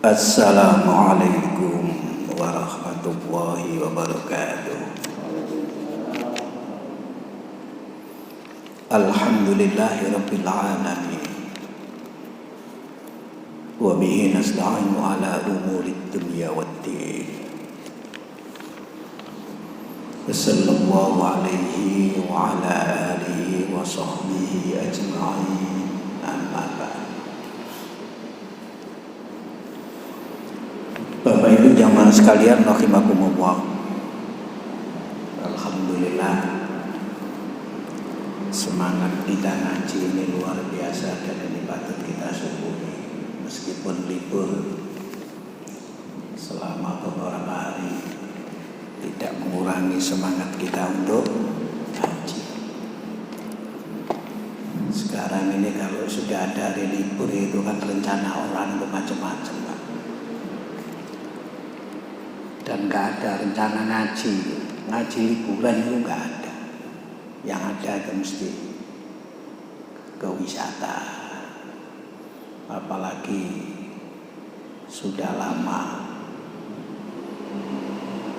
Assalamualaikum warahmatullahi wabarakatuh. Alhamdulillahi rabbil alamin. Wa bihi nasta'inu ala umurid dunya waddin. Sallallahu alaihi wa ala alihi wa sahbihi ajma'in. Amma ba'd. Bapak Ibu jamaah sekalian rahimakumullah. Alhamdulillah, semangat kita ngaji ini luar biasa dan ini patut kita syukuri. Meskipun libur selama beberapa hari, tidak mengurangi semangat kita untuk ngaji. Sekarang ini kalau sudah ada hari libur itu kan rencana orang itu macam-macam, Pak. Dan gak ada rencana ngaji liburan itu gak ada. Yang ada itu mesti ke wisata. Apalagi sudah lama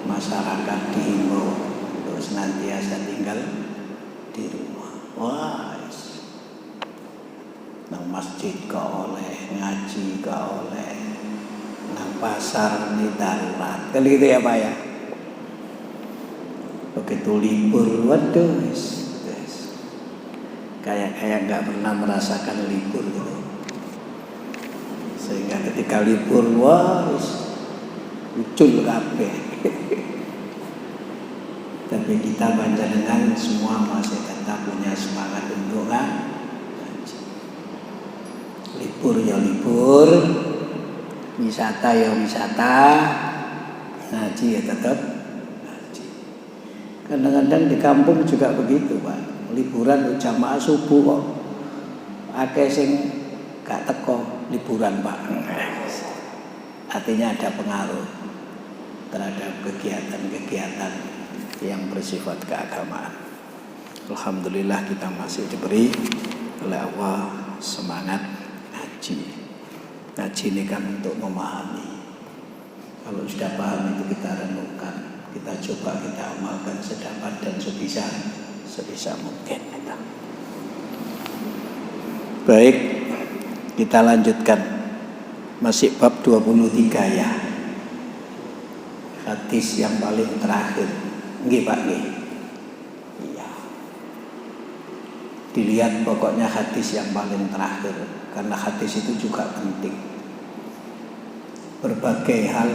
masyarakat dihimbau untuk senantiasa tinggal di rumah. Wah, nang masjid gak oleh, ngaji gak oleh, nang pasar ini darurat. Kali gitu ya Pak ya. Begitu libur, waduh, kayak nggak pernah merasakan libur gitu. Sehingga ketika libur, wah, ucul kabeh. Tapi kita panjenengan semua masih tetap punya semangat untuk ngaji. Libur ya libur, wisata ya wisata, ngaji ya tetap ngaji. Kadang-kadang di kampung juga begitu Pak. Liburan jamaah subuh kok akeh sing gak teko liburan Pak. Artinya ada pengaruh terhadap kegiatan-kegiatan yang bersifat keagamaan. Alhamdulillah kita masih diberi oleh Allah semangat ngaji. Ngaji ini kan untuk memahami. Kalau sudah paham itu kita renungkan, kita coba kita amalkan sedapat dan sebisa mungkin. Baik, kita lanjutkan. Masih bab 23 ya. Hadis yang paling terakhir. Nggih Pak nggih. Iya. Dilihat pokoknya hadis yang paling terakhir, karena hadis itu juga penting. Berbagai hal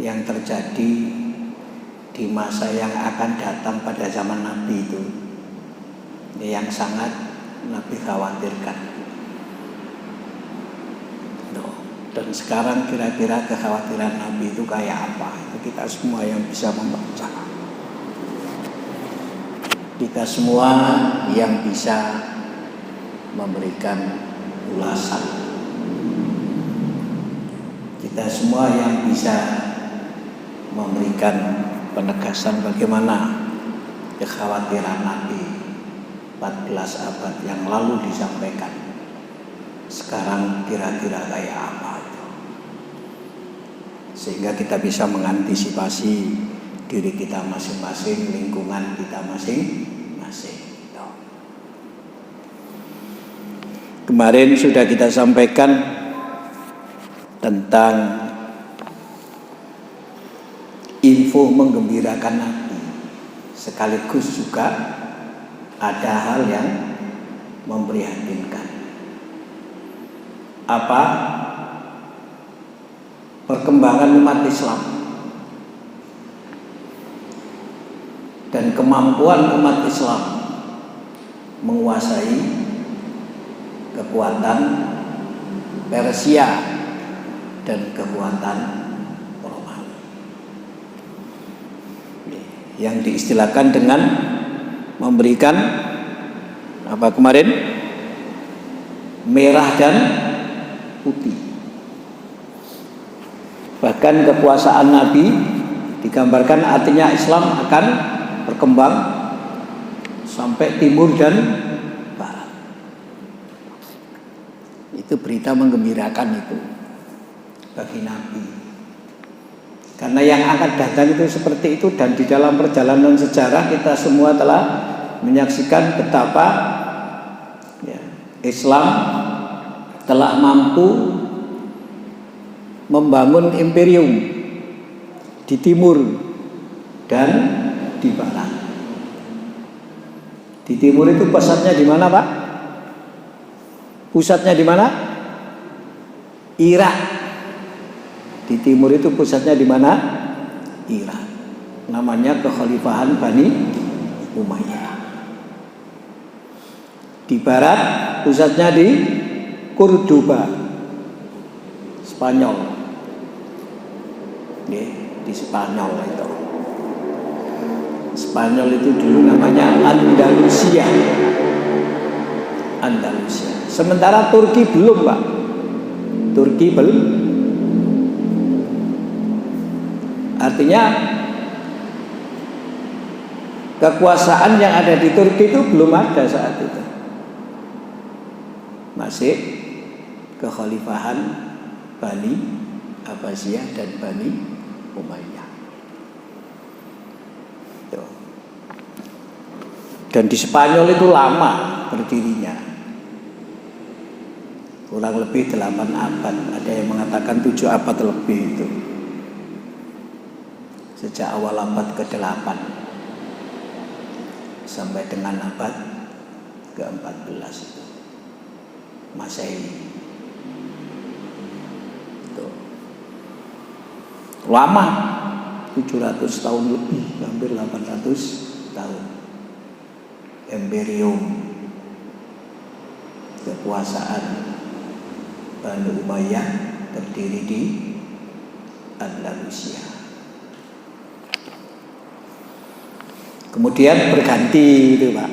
yang terjadi di masa yang akan datang pada zaman Nabi itu yang sangat Nabi khawatirkan. Dan sekarang kira-kira kekhawatiran Nabi itu kayak apa? Itu kita semua yang bisa membaca. Kita semua yang bisa memberikan ulasan. Kita semua yang bisa memberikan penegasan bagaimana kekhawatiran Nabi 14 abad yang lalu disampaikan. Sekarang kira-kira kayak apa itu? Sehingga kita bisa mengantisipasi diri kita masing-masing, lingkungan kita masing-masing. Kemarin sudah kita sampaikan tentang info menggembirakan Nabi, sekaligus juga ada hal yang memprihatinkan. Apa? Perkembangan umat Islam dan kemampuan umat Islam menguasai kekuatan Persia dan kekuatan Romawi, yang diistilahkan dengan memberikan apa kemarin? Merah dan putih. Bahkan kekuasaan Nabi digambarkan artinya Islam akan berkembang sampai timur dan barat. Itu berita menggembirakan itu. bagi Nabi. Karena yang akan datang itu seperti itu, dan di dalam perjalanan sejarah kita semua telah menyaksikan betapa Islam telah mampu membangun imperium di timur dan di barat. Di timur itu pusatnya di mana, Pak? Pusatnya di mana? Irak. Di timur itu pusatnya di mana? Irak. Namanya Kekhalifahan Bani Umayyah. Di barat pusatnya di Cordoba, Spanyol. Di Spanyol itu. Spanyol itu dulu namanya Andalusia. Andalusia. Sementara Turki belum, Pak. Turki belum. Artinya kekuasaan yang ada di Turki itu belum ada saat itu. Masih kekhalifahan Bani Abbasiyah dan Bani Umayyah. Dan di Spanyol itu lama berdirinya, kurang lebih 8 abad. Ada yang mengatakan 7 abad lebih itu. Sejak awal abad ke-8 sampai dengan abad ke-14 itu Masehi. Itu lama, 700 tahun lebih, hampir 800 tahun. Imperium kekuasaan Bani Umayyah terdiri di Andalusia. Kemudian berganti itu, Pak.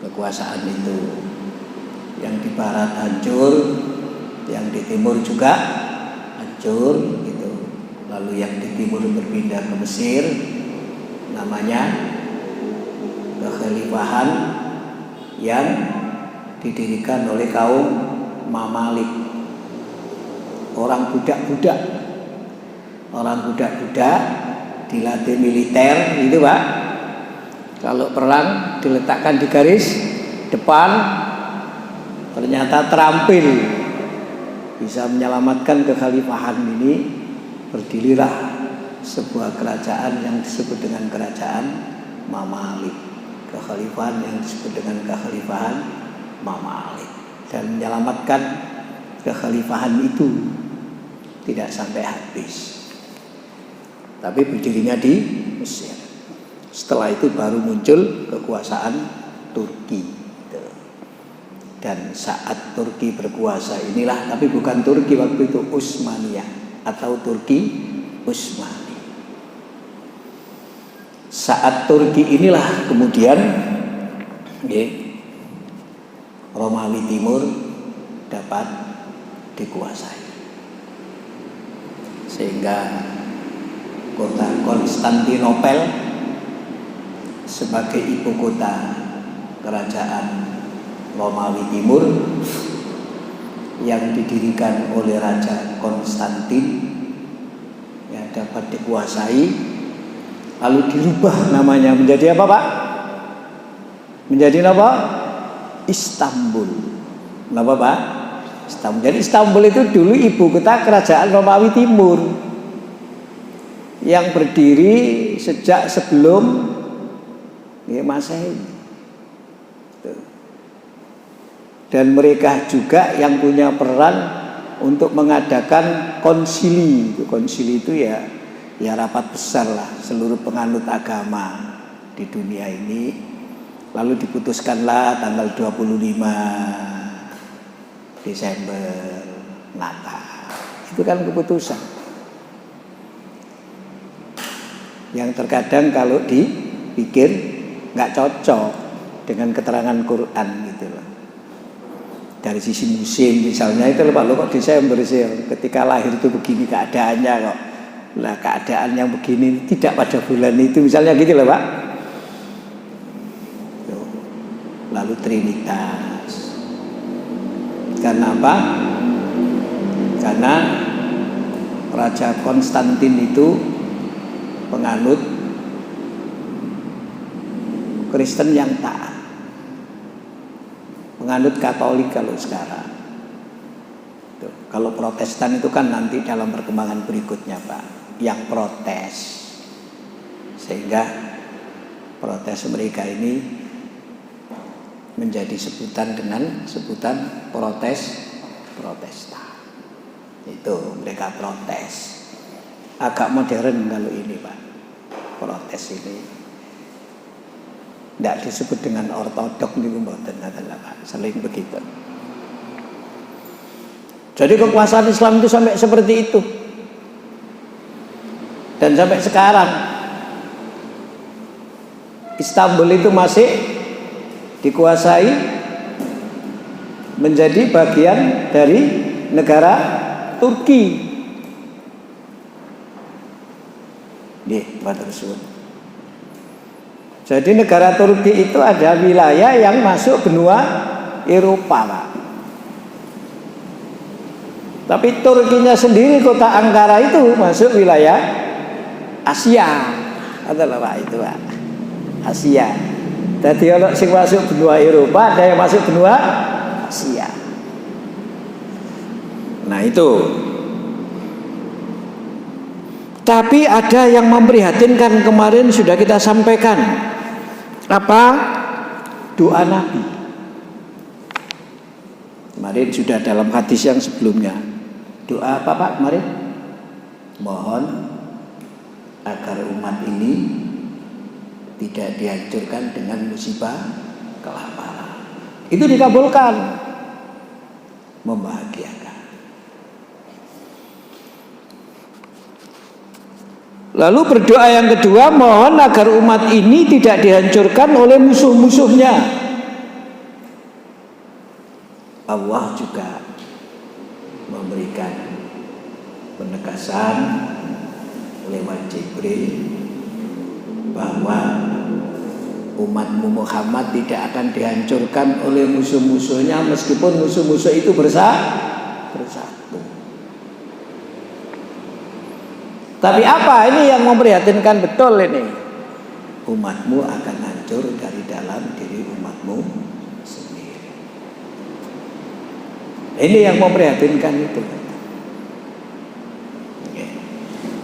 Kekuasaan itu yang di barat hancur, yang di timur juga hancur gitu. Lalu yang di timur berpindah ke Mesir, namanya kekhalifahan yang didirikan oleh kaum Mamalik. Orang budak-budak dilatih militer gitu, Pak. Kalau perang diletakkan di garis depan, ternyata terampil bisa menyelamatkan kekhalifahan ini. Berdirilah sebuah kerajaan yang disebut dengan kerajaan Mamalik. Kekhalifahan yang disebut dengan kekhalifahan Mamalik, dan menyelamatkan kekhalifahan itu tidak sampai habis. Tapi berdirinya di Mesir. Setelah itu baru muncul kekuasaan Turki. Dan saat Turki berkuasa inilah, tapi bukan Turki waktu itu, Utsmaniyah atau Turki Utsmani. Saat Turki inilah kemudian Romawi Timur dapat dikuasai. Sehingga kota Konstantinopel sebagai ibu kota kerajaan Romawi Timur yang didirikan oleh Raja Konstantin yang dapat dikuasai, lalu dirubah namanya menjadi apa, Pak? Menjadi apa? Istanbul. Kenapa, Pak? Istanbul. Jadi Istanbul itu dulu ibu kota kerajaan Romawi Timur yang berdiri sejak sebelum Masehi. Dan mereka juga yang punya peran untuk mengadakan konsili. Konsili itu ya rapat besar lah seluruh penganut agama di dunia ini. Lalu diputuskanlah tanggal 25 Desember Natal. Itu kan keputusan yang terkadang kalau dipikir nggak cocok dengan keterangan Quran gitu loh. Dari sisi musim misalnya itu Pak, lo kok Desember sih, ketika lahir itu begini keadaannya kok. Lah keadaan yang begini tidak pada bulan itu misalnya gitu loh, Pak. Lalu Trinitas. Karena apa? Karena Raja Konstantin itu penganut Kristen yang taat, penganut Katolik kalau sekarang. Tuh, kalau Protestan itu kan nanti dalam perkembangan berikutnya Pak, yang protes, sehingga protes mereka ini menjadi sebutan dengan sebutan Protestan. Itu mereka protes. Agak modern kalau ini Pak, protes ini tidak disebut dengan ortodok niku mboten adalah Pak, sering begitu. Jadi kekuasaan Islam itu sampai seperti itu. Dan sampai sekarang Istanbul itu masih dikuasai menjadi bagian dari negara Turki. Nggih, matur suwun. Jadi negara Turki itu ada wilayah yang masuk benua Eropa, Pak. Tapi Turkinya sendiri, kota Ankara itu masuk wilayah Asia. Adalah Pak itu Pak, Asia. Jadi kalau sing masuk benua Eropa, ada yang masuk benua Asia. Nah itu. Tapi ada yang memprihatinkan, kemarin sudah kita sampaikan. Apa? Doa Nabi. Kemarin sudah dalam hadis yang sebelumnya. Doa apa Pak kemarin? Mohon agar umat ini tidak dihancurkan dengan musibah kelaparan. Itu dikabulkan. Membahagiakan. Lalu berdoa yang kedua, mohon agar umat ini tidak dihancurkan oleh musuh-musuhnya. Allah juga memberikan penegasan lewat Jibril bahwa umatmu Muhammad tidak akan dihancurkan oleh musuh-musuhnya meskipun musuh-musuh itu bersatu. Tapi apa ini yang memprihatinkan betul ini? Umatmu akan hancur dari dalam diri umatmu sendiri. Ini yang memprihatinkan itu.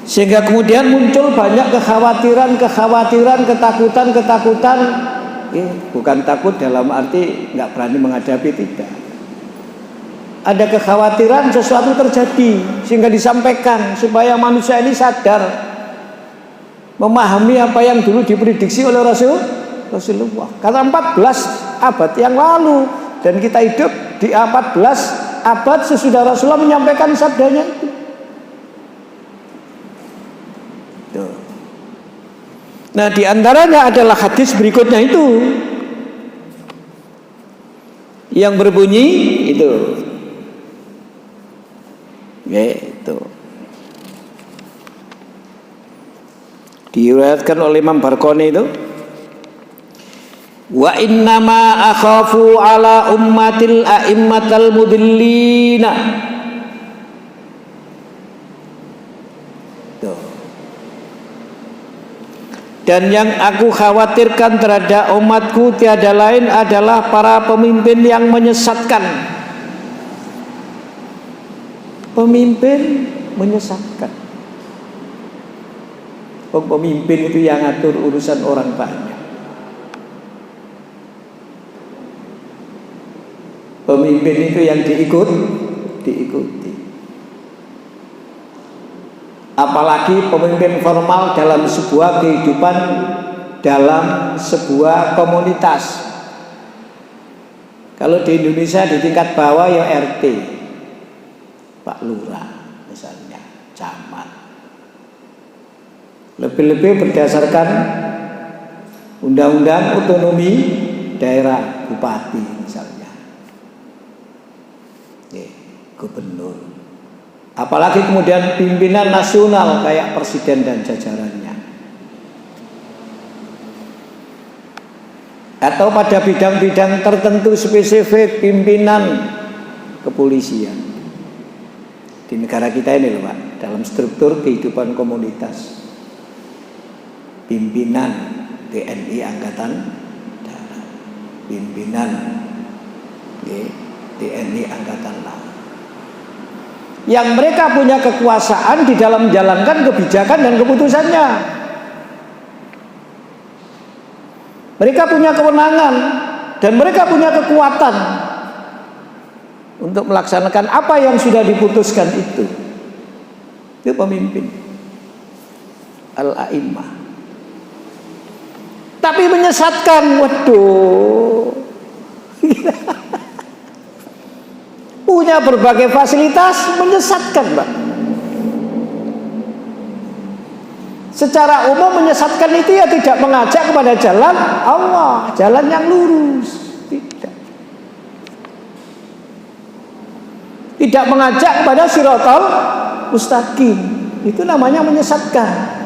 Sehingga kemudian muncul banyak kekhawatiran, ketakutan. Bukan takut dalam arti nggak berani menghadapi, tidak. Ada kekhawatiran sesuatu terjadi sehingga disampaikan supaya manusia ini sadar, memahami apa yang dulu diprediksi oleh Rasulullah. Karena 14 abad yang lalu dan kita hidup di 14 abad sesudah Rasulullah menyampaikan sabdanya itu. Tuh. Nah, di antaranya adalah hadis berikutnya itu yang berbunyi itu. Itu diriwayatkan oleh Imam Barqani itu, wa innama akhafu ala ummatil a'immatal mudillina. Dan yang aku khawatirkan terhadap umatku tiada lain adalah para pemimpin yang menyesatkan. Pemimpin menyesatkan. Pemimpin itu yang ngatur urusan orang banyak. Pemimpin itu yang diikuti. Apalagi pemimpin formal dalam sebuah kehidupan, dalam sebuah komunitas. Kalau di Indonesia di tingkat bawah ya RT, Pak Lurah misalnya, camat. Lebih-lebih berdasarkan undang-undang otonomi daerah, bupati misalnya, gubernur. Apalagi kemudian pimpinan nasional kayak presiden dan jajarannya. Atau pada bidang-bidang tertentu spesifik pimpinan kepolisian di negara kita ini loh Pak, dalam struktur kehidupan komunitas, pimpinan TNI Angkatan Darat, pimpinan TNI Angkatan Laut, yang mereka punya kekuasaan di dalam menjalankan kebijakan dan keputusannya. Mereka punya kewenangan dan mereka punya kekuatan untuk melaksanakan apa yang sudah diputuskan itu. Itu pemimpin al-a'immah. Tapi menyesatkan, waduh. Punya berbagai fasilitas, menyesatkan, Pak. Secara umum menyesatkan itu ya tidak mengajak kepada jalan Allah, jalan yang lurus. Tidak mengajak kepada siratal mustaqim. Itu namanya menyesatkan.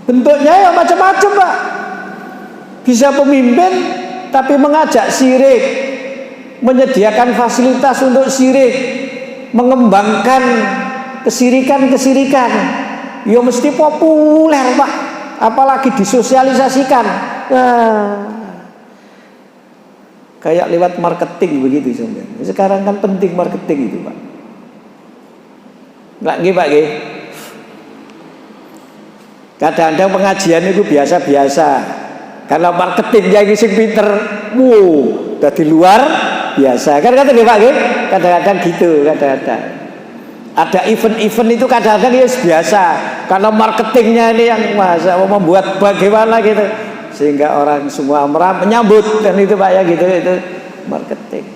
Bentuknya ya macam-macam, Pak. Bisa pemimpin tapi mengajak syirik, menyediakan fasilitas untuk syirik, mengembangkan kesirikan-kesirikan. Ya mesti populer, Pak. Apalagi disosialisasikan. Kayak lewat marketing begitu sebenarnya. Sekarang kan penting marketing itu, Pak. Enggak nggih, Pak nggih. Kadang-kadang pengajian itu biasa-biasa. Karena marketingnya ini sing pinter, dari luar biasa. Kan kata nggih, Pak nggih? Kadang-kadang gitu, kadang-kadang. Ada event-event itu kadang-kadang ya biasa. Karena marketingnya ini yang masa membuat bagaimana gitu, sehingga orang semua menyambut, dan itu Pak ya gitu, itu marketing.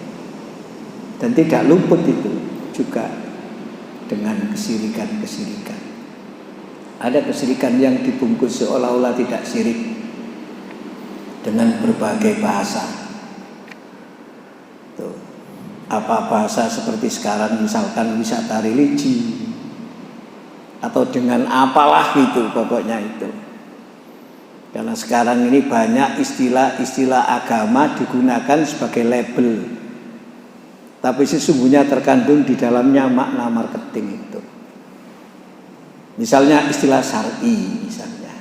Dan tidak luput itu juga dengan kesirikan-kesirikan. Ada kesirikan yang dibungkus seolah-olah tidak sirik dengan berbagai bahasa. Tuh. Apa bahasa seperti sekarang misalkan wisata religi atau dengan apalah gitu, pokoknya itu. Karena sekarang ini banyak istilah-istilah agama digunakan sebagai label, tapi sesungguhnya terkandung di dalamnya makna marketing itu. Misalnya istilah syar'i, misalnya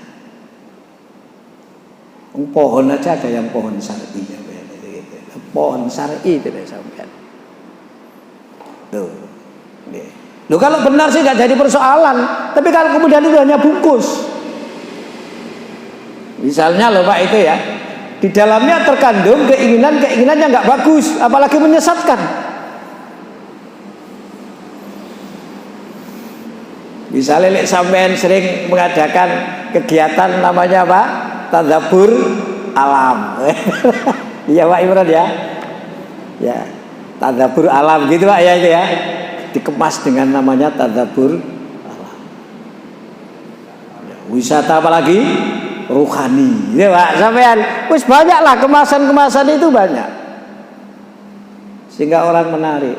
pohon aja ada yang pohon syar'i, pohon syar'i tidak sampai. Tuh, loh kalau benar sih nggak jadi persoalan, tapi kalau kemudian itu hanya bungkus. Misalnya loh Pak itu ya, di dalamnya terkandung keinginan-keinginan yang nggak bagus, apalagi menyesatkan. Misalnya lek sampean sering mengadakan kegiatan namanya apa? Tadabbur alam. Iya Pak Imran ya. Ya, tadabbur alam gitu Pak ya itu ya. Dikemas dengan namanya tadabbur alam. Wisata apalagi? Ruhani, ya Pak, sampean, wis banyaklah kemasan-kemasan itu banyak, sehingga orang menarik,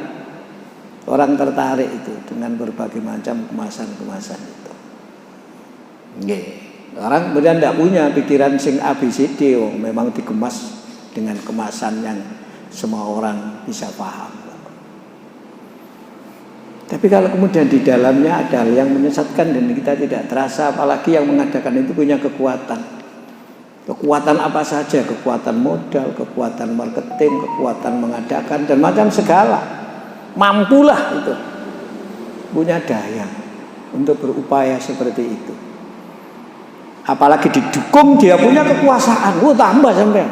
orang tertarik itu dengan berbagai macam kemasan-kemasan itu. Nggih, orang kemudian tidak punya pikiran sing ABCD, memang dikemas dengan kemasan yang semua orang bisa paham. Tapi kalau kemudian di dalamnya ada hal yang menyesatkan dan kita tidak terasa, apalagi yang mengadakan itu punya kekuatan. Kekuatan apa saja, kekuatan modal, kekuatan marketing, kekuatan mengadakan dan macam segala. Mampulah itu. Punya daya untuk berupaya seperti itu. Apalagi didukung dia punya kekuasaan, tambah sampai.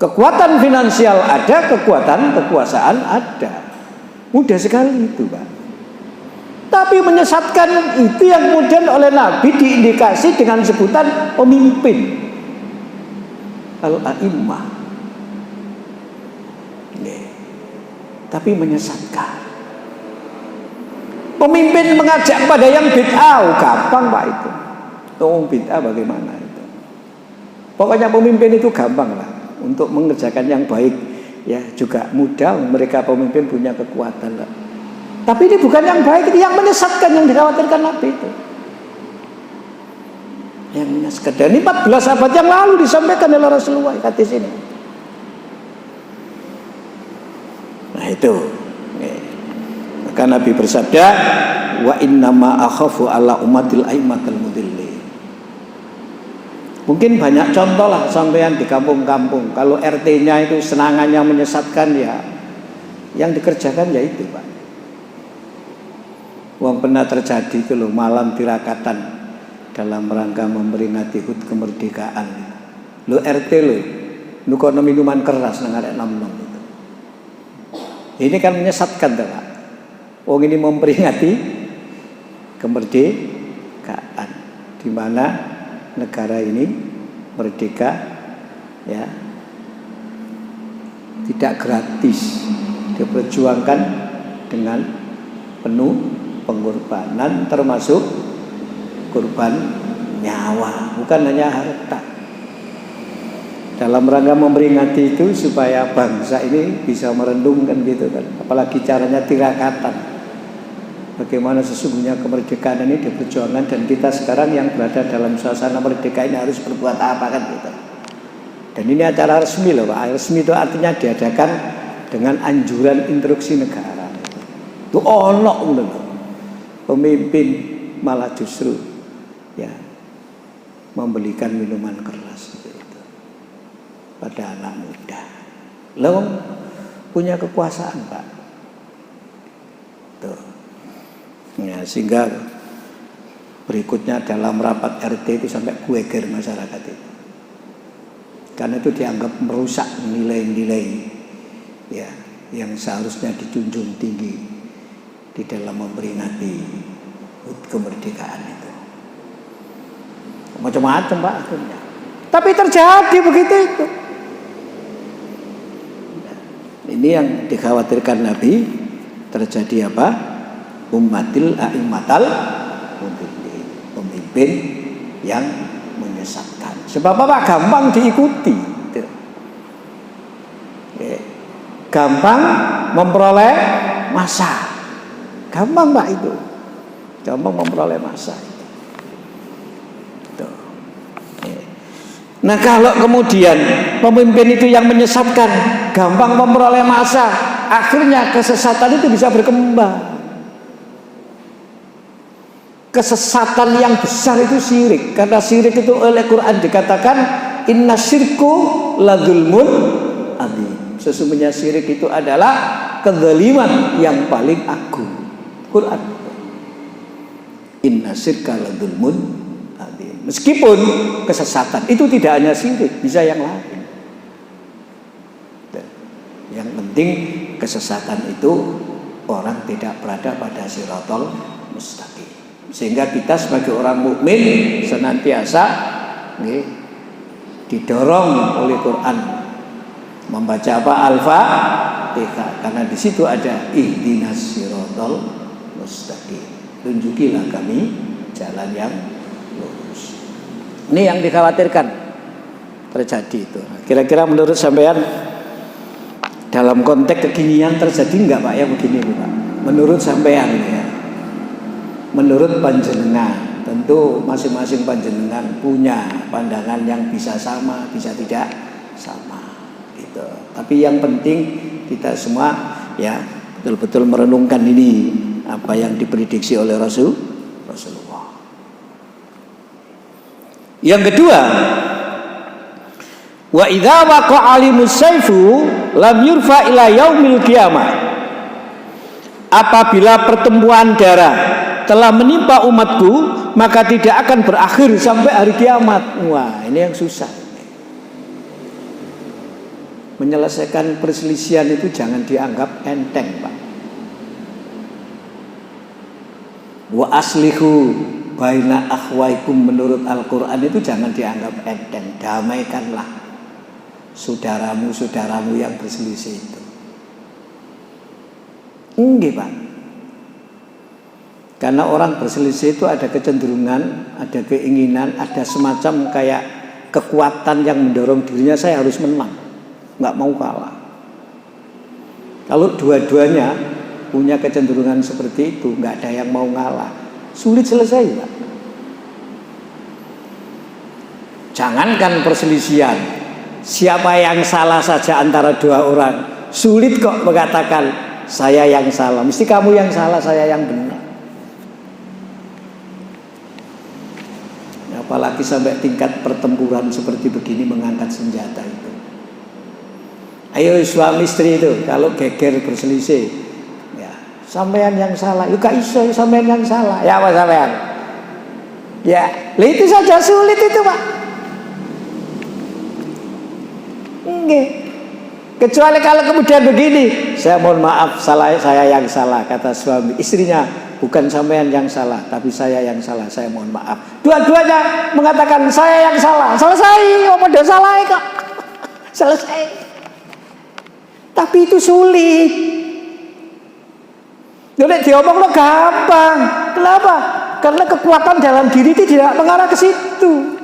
Kekuatan finansial ada, kekuatan kekuasaan ada. Mudah sekali itu Pak. Tapi menyesatkan itu yang kemudian oleh Nabi diindikasi dengan sebutan pemimpin al-a'immah. Tapi menyesatkan. Pemimpin mengajak kepada yang bid'ah, gampang Pak itu. Tolong bid'ah bagaimana itu. Pokoknya pemimpin itu gampang lah untuk mengerjakan yang baik. Ya juga mudah, mereka pemimpin punya kekuatan lah. Tapi ini bukan yang baik, ini yang menyesatkan, yang dikhawatirkan Nabi itu. Yang menyesatkan. Dan ini 14 abad yang lalu disampaikan oleh Rasulullah hadis ini. itu. Maka Nabi bersabda, wa innama akhafu ala ummatil aimatul mudillin. Mungkin banyak contoh lah sampean di kampung-kampung. Kalau RT-nya itu senangannya menyesatkan, ya yang dikerjakan ya itu, Pak. Wong pernah terjadi itu loh, malam tirakatan dalam rangka memperingati HUT kemerdekaan. Lo RT lo, lu kono minuman keras nang arek nom-nom itu. Ini kan menyesatkan tuh, Pak. Wong ini memperingati kemerdekaan, di mana negara ini merdeka, ya, tidak gratis, diperjuangkan dengan penuh pengorbanan, termasuk korban nyawa, bukan hanya harta. Dalam rangka memperingati itu supaya bangsa ini bisa merenungkan gitu kan, apalagi caranya tirakatan. Bagaimana sesungguhnya kemerdekaan ini diperjuangkan, dan kita sekarang yang berada dalam suasana merdeka ini harus berbuat apa kan gitu. Dan ini acara resmi loh Pak. Resmi itu artinya diadakan dengan anjuran instruksi negara. Itu onok loh. Pemimpin malah justru ya membelikan minuman keras gitu, pada anak muda. Lo punya kekuasaan Pak. Tuh. Ya, sehingga berikutnya dalam rapat RT itu sampai kueger masyarakat itu, karena itu dianggap merusak nilai-nilai ya yang seharusnya dijunjung tinggi di dalam memperingati HUT kemerdekaan itu. Macam-macam Pak akhirnya. Tapi terjadi begitu itu. Ini yang dikhawatirkan Nabi terjadi apa? Ummatil a'immatal mudillin, pemimpin yang menyesatkan. Sebab apa? Gampang diikuti. Gampang memperoleh massa. Gampang Pak itu. Gampang memperoleh massa itu. Nah kalau kemudian pemimpin itu yang menyesatkan, gampang memperoleh massa, akhirnya kesesatan itu bisa berkembang. Kesesatan yang besar itu syirik, karena syirik itu oleh Quran dikatakan inna syirku ladzulmun adzim. Sesungguhnya syirik itu adalah kezaliman yang paling agung. Quran. Inna syirka ladzulmun adzim. Meskipun kesesatan itu tidak hanya syirik, bisa yang lain. Yang penting kesesatan itu orang tidak berada pada siratal mustaqim. Sehingga kita sebagai orang mukmin senantiasa didorong oleh Quran membaca apa? Al-Fatihah, karena di situ ada ihdinas siratal mustaqim, tunjukilah kami jalan yang lurus. Ini yang dikhawatirkan terjadi itu. Kira-kira menurut sampean dalam konteks kekinian terjadi enggak Pak ya begini Pak? Menurut sampean ya. Menurut panjenengan, tentu masing-masing panjenengan punya pandangan yang bisa sama, bisa tidak sama, gitu. Tapi yang penting kita semua ya betul-betul merenungkan ini apa yang diprediksi oleh Rasulullah. Yang kedua, wa idza waqa'a alimus saifu lam yurfa ila yaumil qiyamah. Apabila pertemuan darah telah menimpa umatku, maka tidak akan berakhir sampai hari kiamat. Wah, ini yang susah. Menyelesaikan perselisihan itu jangan dianggap enteng, Pak. Wa aslihu baina akhwaikum, menurut Al-Quran itu jangan dianggap enteng. Damaikanlah saudaramu-saudaramu yang berselisih itu. Enggak, Pak. Karena orang berselisih itu ada kecenderungan, ada keinginan, ada semacam kayak kekuatan yang mendorong dirinya, saya harus menang, nggak mau kalah. Kalau dua-duanya punya kecenderungan seperti itu, nggak ada yang mau ngalah, sulit selesai, Pak. Jangankan perselisihan, siapa yang salah saja antara dua orang Sulit kok mengatakan saya yang salah. Mesti kamu yang salah, saya yang benar. Apalagi sampai tingkat pertempuran seperti begini, mengangkat senjata itu. Ayo suami istri itu kalau geger berselisih, ya sampean yang salah. Yuk gak iso, sampean yang salah. Ya apa sampean? Ya, itu saja sulit itu Pak. Nggih. Kecuali kalau kemudian begini, saya mohon maaf, saya yang salah, kata suami. Istrinya, bukan sampean yang salah, tapi saya yang salah, saya mohon maaf. Dua-duanya mengatakan saya yang salah. Selesai, apa dia salah kok? Selesai. Tapi itu sulit. Nek diomong lo gampang. Kenapa? Karena kekuatan dalam diri itu tidak mengarah ke situ.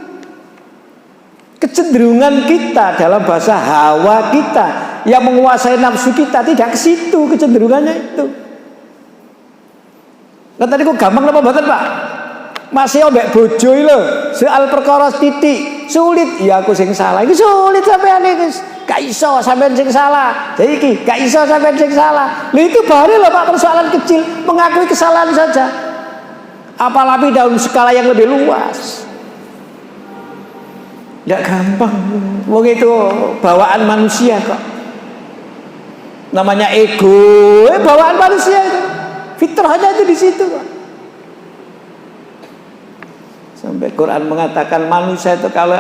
Kecenderungan kita dalam bahasa hawa kita yang menguasai nafsu kita tidak ke situ kecenderungannya itu. Nah tadi kok gampang apa mboten Pak? Masih ambek bojo lho, soal perkara titik sulit. Ya aku sing salah. Iki sulit sampean iki. Gak iso sampean sing salah. Jadi iki gak iso sampean sing salah. Lha itu baru lho Pak, persoalan kecil, mengakui kesalahan saja. Apalagi dalam skala yang lebih luas. Tidak gampang, wong itu bawaan manusia kok. Namanya ego, bawaan manusia itu. Fitrahnya itu di situ kok. Sampai Quran mengatakan manusia itu kalau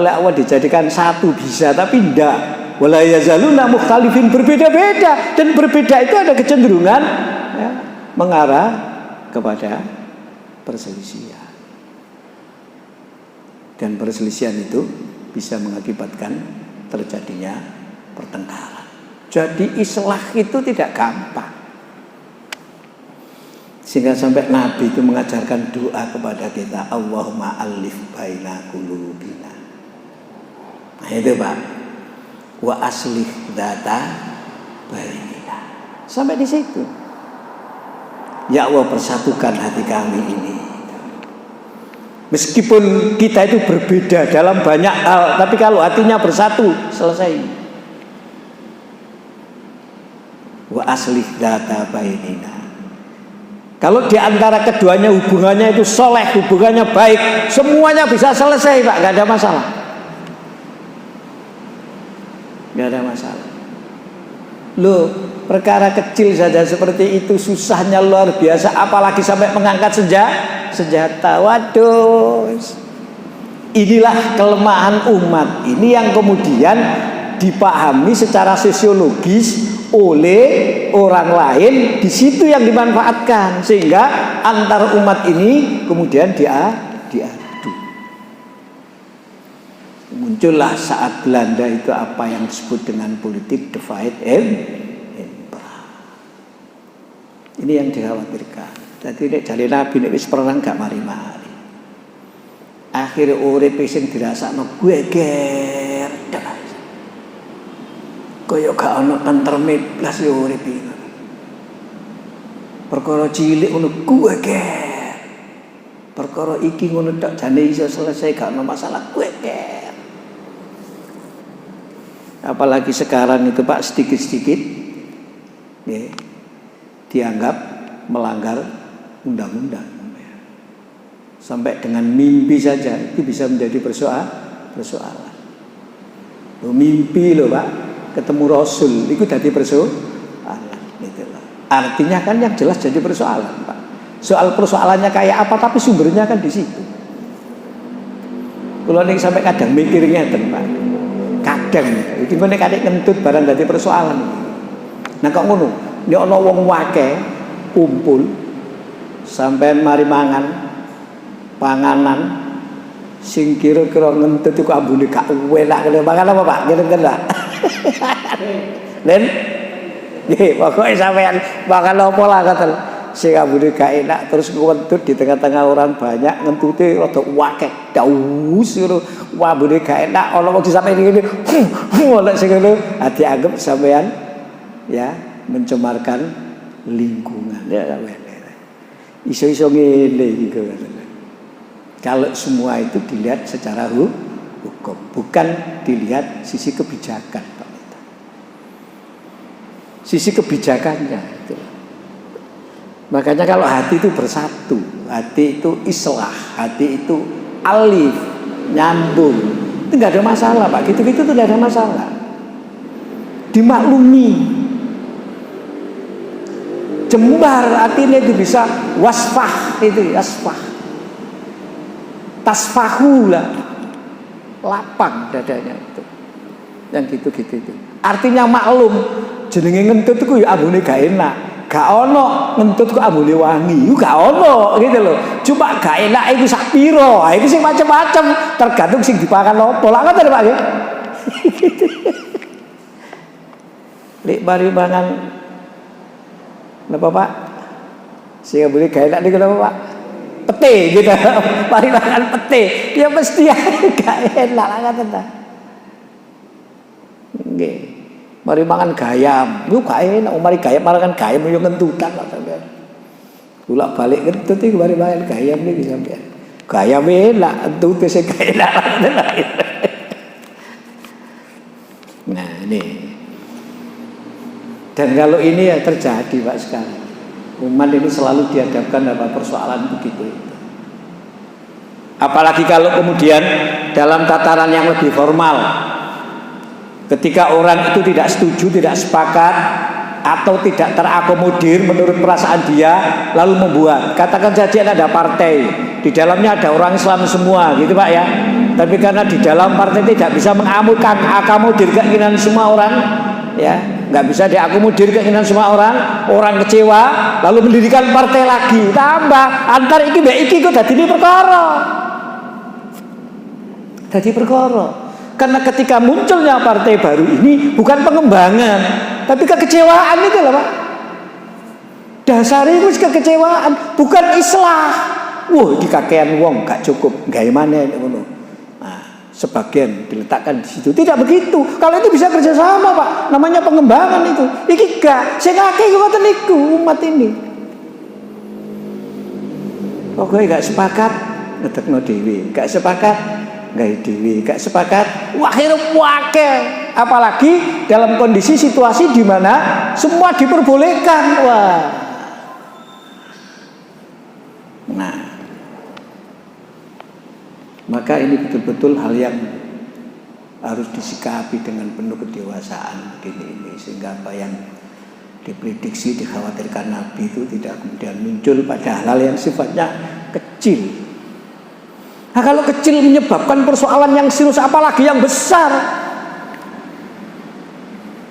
oleh Allah dijadikan satu bisa, tapi tidak. Wala yazaluna mukhalifin, berbeda-beda, dan berbeda itu ada kecenderungan ya, mengarah kepada perselisihan. Dan perselisihan itu bisa mengakibatkan terjadinya pertengkaran. Jadi islah itu tidak gampang. Sehingga sampai Nabi itu mengajarkan doa kepada kita, Allahumma alif baina qulubina. Nah itu Pak. Wa aslih dzata bainina. Sampai di situ. Ya Allah, persatukan hati kami ini. Meskipun kita itu berbeda dalam banyak hal, tapi kalau hatinya bersatu, selesai. Wa aslih dzata bainina. Kalau di antara keduanya hubungannya itu soleh, hubungannya baik, semuanya bisa selesai Pak, gak ada masalah. Gak ada masalah. Loh, perkara kecil saja seperti itu susahnya luar biasa, apalagi sampai mengangkat senjata. Waduh, inilah kelemahan umat ini yang kemudian dipahami secara sosiologis oleh orang lain. Di situ yang dimanfaatkan sehingga antar umat ini kemudian diadu. Muncullah saat Belanda itu apa yang disebut dengan politik divide and conquer. Ini yang dikhawatirkan. Jadi nek jare Nabi nek wis perang gak mari-mari. Akhire urip sing dirasakno geger. Kaya gak ono tentreme blas yo urip iki. Perkara cilik ngono geger. Perkara iki ngono tok jane iso selesai gak ono masalah geger. Apalagi sekarang itu Pak sedikit-sedikit ya, dianggap melanggar undang-undang. Sampai dengan mimpi saja itu bisa menjadi persoalan. Loh, mimpi loh Pak, ketemu Rasul itu jadi persoalan. Gitu loh. Artinya kan yang jelas jadi persoalan Pak. Soal persoalannya kayak apa, tapi sumbernya kan di situ. Kalau nih sampai kadang mikirnya Pak. Kadang iki meneh kadek ngentut barang dadi persoalan. Nah kok ngono, nek ana wong wake kumpul sampean mari mangan panganan sing kira-kira ngentut iku ambune gak enak kene mangan apa Pak? Ngene lah. Nen nggih pokoke sampean mangan apa lah ngoten. Sing ambune gak enak terus ngentut di tengah-tengah orang banyak ngentute rada wake daus ngono ambune gak enak ana wong sampe ngene oleh sing ngono dianggap sampean ya mencemarkan lingkungan ya sampean iso-iso ngene iki kalau semua itu dilihat secara hukum bukan dilihat sisi kebijakan Pak. sisi kebijakannya itu. Makanya kalau hati itu bersatu, hati itu islah, hati itu alif, nyambung, itu nggak ada masalah Pak. Gitu-gitu tuh nggak ada masalah. Dimaklumi, jembar artinya itu bisa wasfah, itu wasfah, tasfahu lah, lapang dadanya itu, yang gitu-gitu itu. Artinya maklum, jenenge ngentut itu ya ambune gak enak, gak ono ngentut kok ambune wangi, gak ono gitu loh. Cuma gak enak itu sak piro, itu sing macam-macam, tergantung sing dipakan opo. Lah ngoten Pak nggih. Lek bari mangan napa Pak? Sing ambune gak enak niku napa Pak? Pete gitu. Mari makan pete, ya mesti gak enak lah ngoten ta. Nggih. Mari mangan gayam, lu gak enak. Mari gayam makan gayam yo ngentutan lah sampean. Bolak-balik ngentut iki mari mangan gayam niki sampean. Gayam enak, entute sing gak enak. Nah, ini. Dan kalau ini ya terjadi Pak sekarang. Umat ini selalu dihadapkan pada persoalan begitu. Apalagi kalau kemudian dalam tataran yang lebih formal, ketika orang itu tidak setuju, tidak sepakat, atau tidak terakomodir menurut perasaan dia, lalu membuat, katakan saja ada partai, di dalamnya ada orang Islam semua, gitu Pak ya. Tapi karena di dalam partai tidak bisa mengakomodir keinginan semua orang, ya, nggak bisa diakomodir keinginan semua orang, orang kecewa, lalu mendirikan partai lagi, tambah antar iki mbek iki kok dadi perkara. Dadi perkara. Karena ketika munculnya partai baru ini bukan pengembangan, tapi kekecewaan itu lah Pak. Dasarnya itu kekecewaan, bukan islah. Wah, iki kakean wong gak cukup, gawe maneh ngono. Nah, sebagian diletakkan di situ. Tidak begitu. Kalau itu bisa kerjasama Pak, namanya pengembangan itu. Iki gak, sing akeh ngoten niku umat ini. Pokoke gak sepakat ngedekno dhewe, gak sepakat gawe dhewe, gak sepakat akhirnya wakil. Apalagi dalam kondisi situasi di mana semua diperbolehkan. Wah. Nah, maka ini betul-betul hal yang harus disikapi dengan penuh kedewasaan ini sehingga apa yang diprediksi, dikhawatirkan Nabi itu tidak kemudian muncul pada hal yang sifatnya kecil. Nah, kalau kecil menyebabkan persoalan yang serius, apalagi yang besar,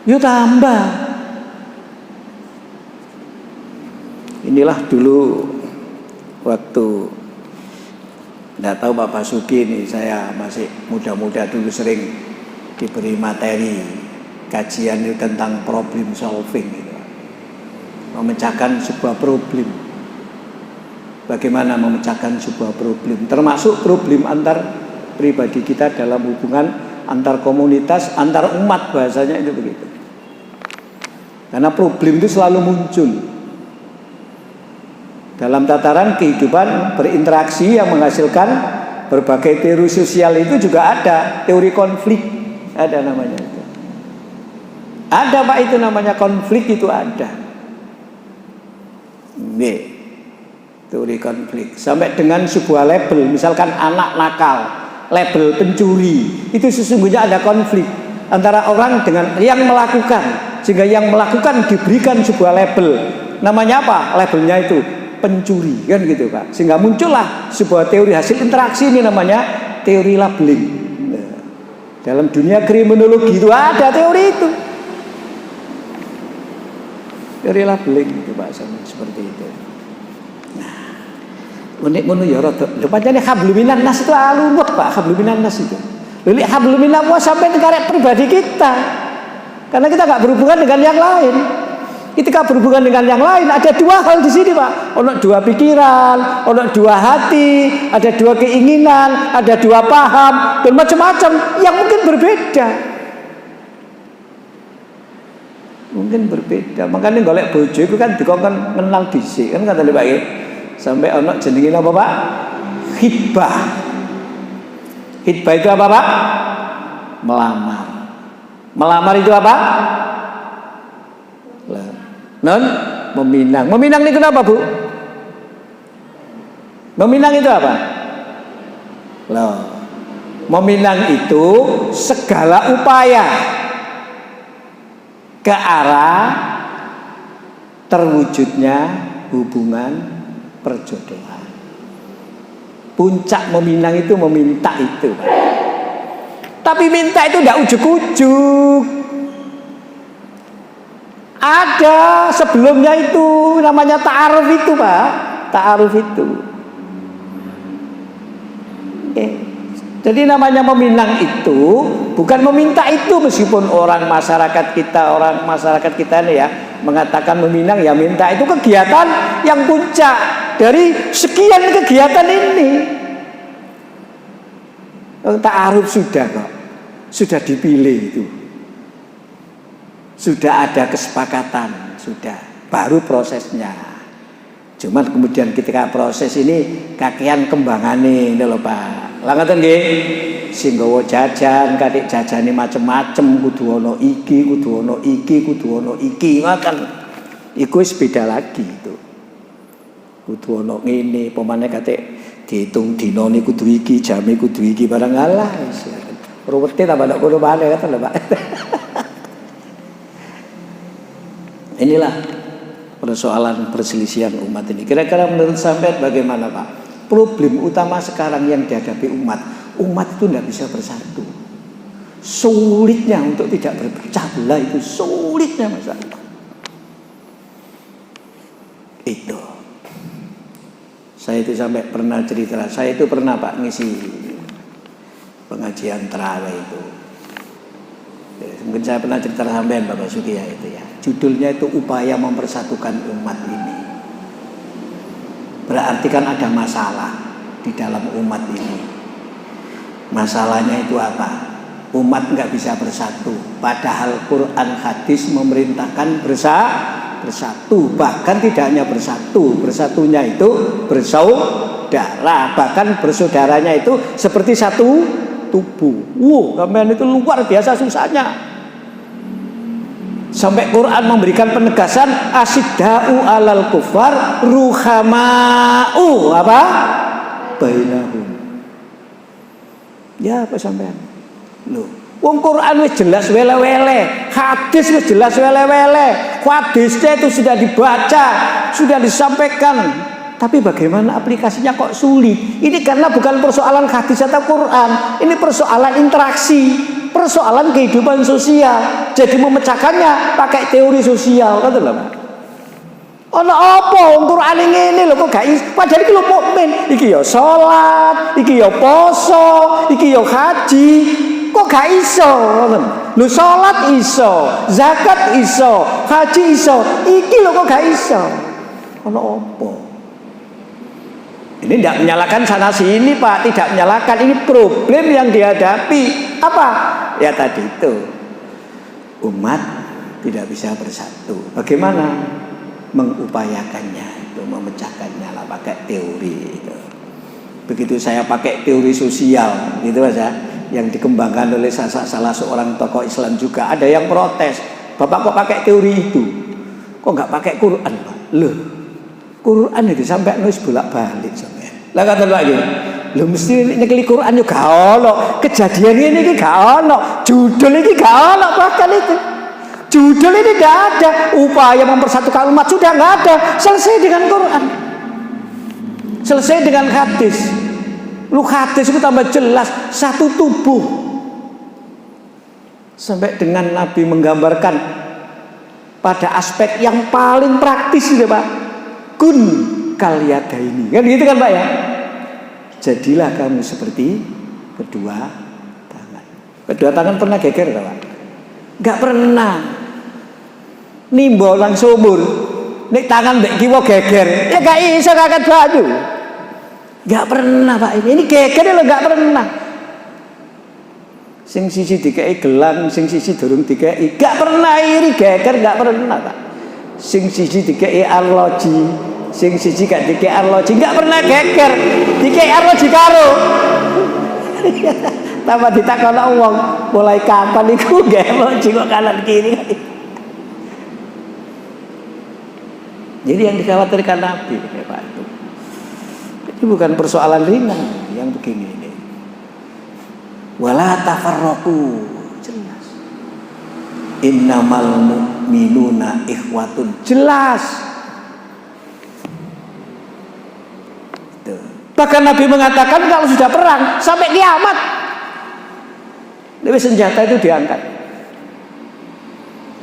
yuk tambah. Inilah dulu waktu, nggak tahu Pak Basuki ini, saya masih muda-muda dulu sering diberi materi kajian itu tentang problem solving gitu. Memecahkan sebuah problem. Bagaimana memecahkan sebuah problem, termasuk problem antar pribadi kita dalam hubungan antar komunitas, antar umat, bahasanya itu begitu. Karena problem itu selalu muncul dalam tataran kehidupan berinteraksi yang menghasilkan berbagai teori sosial. Itu juga ada teori konflik, ada namanya itu. Ada Pak, itu namanya konflik, itu ada. Nih, teori konflik sampai dengan sebuah label, misalkan anak nakal, label pencuri, itu sesungguhnya ada konflik antara orang dengan yang melakukan, sehingga yang melakukan diberikan sebuah label, namanya apa? Labelnya itu pencuri, kan gitu Pak. Sehingga muncullah sebuah teori hasil interaksi, ini namanya teori labeling. Nah, dalam dunia kriminologi itu ada teori itu, teori labeling itu Pak, seperti itu. Unik ngono ya rada. Lho pancene hablum minan nas itu alumut Pak, hablum minan nas itu. Lili hablum minan was sampai karek pribadi kita. Karena kita enggak berhubungan dengan yang lain. Ketika berhubungan dengan yang lain ada dua hal di sini Pak. Ono dua pikiran, ono dua hati, ada dua keinginan, ada dua paham dan macam-macam yang mungkin berbeda. Mungkin berbeda. Makanya golek bojo itu kan dikongkon kenal dhisik kan kata Pak nggih. Sampai ono jenenge apa Pak? Khitbah. Khitbah itu apa Pak? Melamar. Melamar itu apa? Non meminang. Meminang itu apa, Bu? Meminang itu apa? Loh, meminang itu segala upaya ke arah terwujudnya hubungan perjodohan. Puncak meminang itu meminta itu, Pak. Tapi minta itu tidak ujuk-ujuk. Ada sebelumnya itu namanya ta'aruf itu, Pak. Ta'aruf itu. Jadi namanya meminang itu bukan meminta itu, meskipun orang masyarakat kita ini ya mengatakan meminang, ya minta itu kegiatan yang puncak dari sekian kegiatan ini. Ta'aruf sudah kok, sudah dipilih itu, sudah ada kesepakatan, sudah baru prosesnya. Cuman kemudian ketika proses ini kakean kembangane lho Pak. Lah ngoten nggih. Sing nggawa jajan, kadek jajane macem-macem, kudu ana iki, kudu ana iki, kudu ana iki, ngoten. Iku wis beda lagi itu. Kudu ana ngene, pemane kadek diitung dinane kudu iki, jame kudu iki, barang alah wis. Ruwete tambah ndak kono maneh ngoten lho Pak. Inilah persoalan perselisihan umat ini. Kira-kira menurut sampean bagaimana Pak? Problem utama sekarang yang dihadapi umat itu tidak bisa bersatu. Sulitnya untuk tidak berpecah belah itu sulitnya masalah. Itu. Saya itu sampai pernah cerita, saya itu pernah Pak ngisi pengajian terawih itu. Mungkin saya pernah cerita sampean Bapak Suki ya itu ya. Judulnya itu upaya mempersatukan umat ini. Berarti kan ada masalah di dalam umat ini. Masalahnya itu apa? Umat nggak bisa bersatu. Padahal Quran hadis memerintahkan bersatu. Bahkan tidak hanya bersatu, bersatunya itu bersaudara. Bahkan bersaudaranya itu seperti satu tubuh. Sampean itu luar biasa susahnya. Sampai Quran memberikan penegasan asidda'u alal kufar ruhama'u apa? Bainahum. Ya apa sampean? Loh, wong Quran wis jelas wele-wele, hadis wis jelas wele-wele. Hadisnya itu sudah dibaca, sudah disampaikan. Tapi bagaimana aplikasinya kok sulit? Ini karena bukan persoalan hadis atau Quran, ini persoalan interaksi. Persoalan kehidupan sosial. Jadi memecahkannya pakai teori sosial, kan lho Pak. Ono apa wong Quran ngene lho kok gak iso. Padahal iki lho mukmin, iki ya salat, iki ya poso, iki ya haji. Kok gak iso ngoten. Lho salat iso, zakat iso, haji iso. Iki lho kok gak iso. Ono apa? Ini tidak menyalahkan sana sini Pak, tidak menyalahkan, ini problem yang dihadapi. Apa? Ya tadi itu, umat tidak bisa bersatu. Bagaimana mengupayakannya itu, memecahkannya lah pakai teori itu. Begitu saya pakai teori sosial gitu aja, yang dikembangkan oleh salah seorang tokoh Islam juga, ada yang protes. Bapak kok pakai teori itu? Kok nggak pakai Quran Pak? Loh, Quran itu sampai nulis bolak-balik sampai. Lah kata lagi, lu mesti nyekeli Quran yo gak ono. Kejadian ini gak ono. Judul ini gak ono bahkan itu. Judul ini gak ada. Upaya mempersatukan umat sudah gak ada. Selesai dengan Quran. Selesai dengan hadis. Lu hadis itu tambah jelas satu tubuh. Sampai dengan Nabi menggambarkan pada aspek yang paling praktis itu Pak. Kun kaliada ini kan gitu kan Pak ya. Jadilah kamu seperti kedua tangan. Kedua tangan pernah geger tak Pak? Enggak pernah. Nimbo lang sumur. Nek tangan mbek kiwa geger, ya gak iso ngangkat baju. Enggak pernah Pak ini. Ini geger lho enggak pernah. Sing sisi dikei gelang, sing sisi durung dikei. Enggak pernah iri geger, enggak pernah Pak. Sing sisi dikei arloji, sing siji gak dikei arloji, enggak pernah geger. Dikei arloji karo. Tambah ditakoni wong, mulai kapan iku gak arloji kok kanan kiri. Jadi yang dikhawatirkan Nabi, Pak itu. Ini bukan persoalan ringan yang begini ini. Wala tafarraqu, jelas. Innamal mu'minuna ikhwatun, jelas. Tuh. Bahkan Nabi mengatakan kalau sudah perang sampai kiamat, senjata itu diangkat.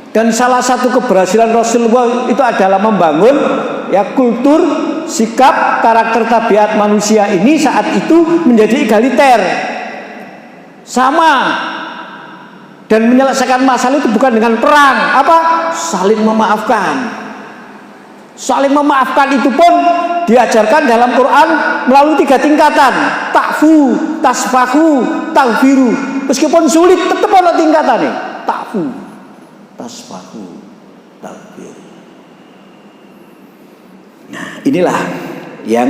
Dan salah satu keberhasilan Rasulullah itu adalah membangun ya kultur, sikap, karakter tabiat manusia ini saat itu menjadi egaliter, sama, dan menyelesaikan masalah itu bukan dengan perang, apa? Saling memaafkan. Saling memaafkan itu pun diajarkan dalam Quran melalui 3 tingkatan: ta'fu, tasfahu, taghfiru. Meskipun sulit tetap ada tingkatannya. Ta'fu, tasfahu, taghfir. Nah, inilah yang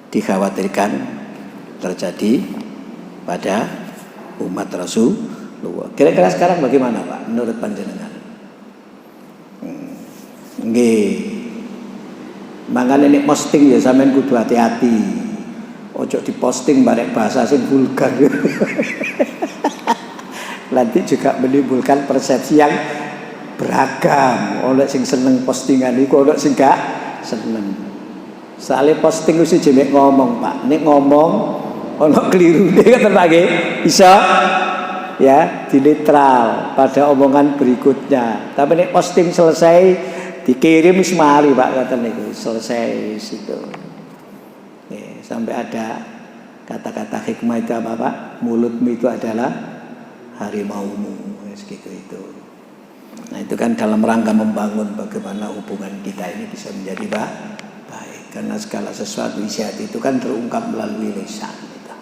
dikhawatirkan terjadi pada umat Rasulullah. Kira-kira sekarang bagaimana, Pak, menurut panjenengan? Nggih. Mangane nek posting ya sampean kudu hati-hati. Ojo diposting barek bahasa sing vulgar. Nanti juga menimbulkan persepsi yang beragam. Ono sing seneng postingan iku, ono sing gak seneng. Soale posting wis jemek ngomong, Pak. Nek ngomong ono kelirune ngoten Pak nggih. Bisa ya dinetral pada omongan berikutnya. Tapi nek posting selesai dikirim wis mari Pak ngoten niku. Selesai situ. Sampai ada kata-kata hikmah itu apa Pak? Mulutmu itu adalah harimaumu, segitu itu. Nah itu kan dalam rangka membangun bagaimana hubungan kita ini bisa menjadi baik. Karena segala sesuatu isi hati itu kan terungkap melalui lisan kita.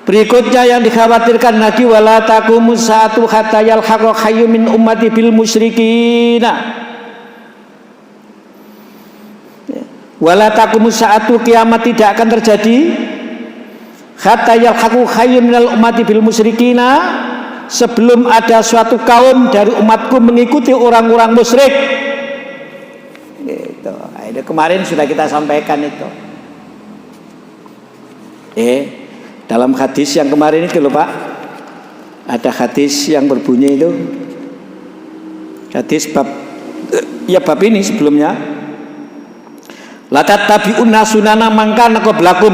Berikutnya yang dikhawatirkan lagi, wala taqumu sa'atu hatta yalhaqa hayyun min ummati bil musyrikina. Wala taqumu sa'atu, kiamat tidak akan terjadi hatta yalhaqu hayyun minal ummati bil musyrikina, sebelum ada suatu kaum dari umatku mengikuti orang-orang musyrik. Gitu. Itu kemarin sudah kita sampaikan itu. Dalam hadis yang kemarin itu loh Pak, ada hadis yang berbunyi itu, hadis bab ini sebelumnya, la tattabi'unna sunana man kana qablakum,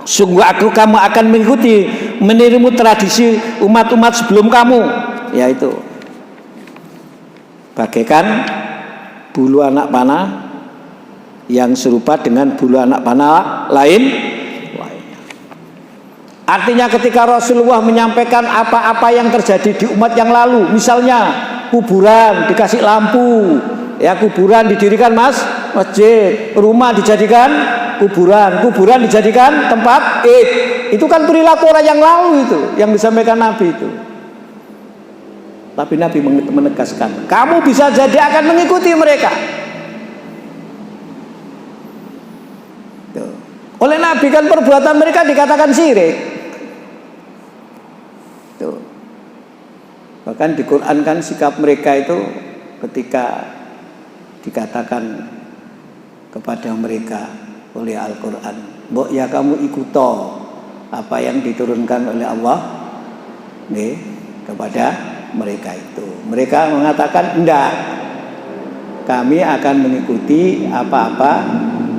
sungguh kamu akan mengikuti, meniru tradisi umat-umat sebelum kamu, yaitu bagaikan bulu anak panah yang serupa dengan bulu anak panah lain. Artinya ketika Rasulullah menyampaikan apa-apa yang terjadi di umat yang lalu, misalnya kuburan dikasih lampu, ya kuburan didirikan masjid, rumah dijadikan kuburan dijadikan tempat itu kan perilaku orang yang lalu itu yang disampaikan Nabi itu. Tapi Nabi menegaskan, kamu bisa jadi akan mengikuti mereka. Tuh. Oleh Nabi kan perbuatan mereka dikatakan syirik. Tuh. Bahkan di Quran kan sikap mereka itu ketika dikatakan kepada mereka oleh Al-Quran, mbok ya kamu ikuto apa yang diturunkan oleh Allah kepada mereka itu. Mereka mengatakan enggak, kami akan mengikuti apa-apa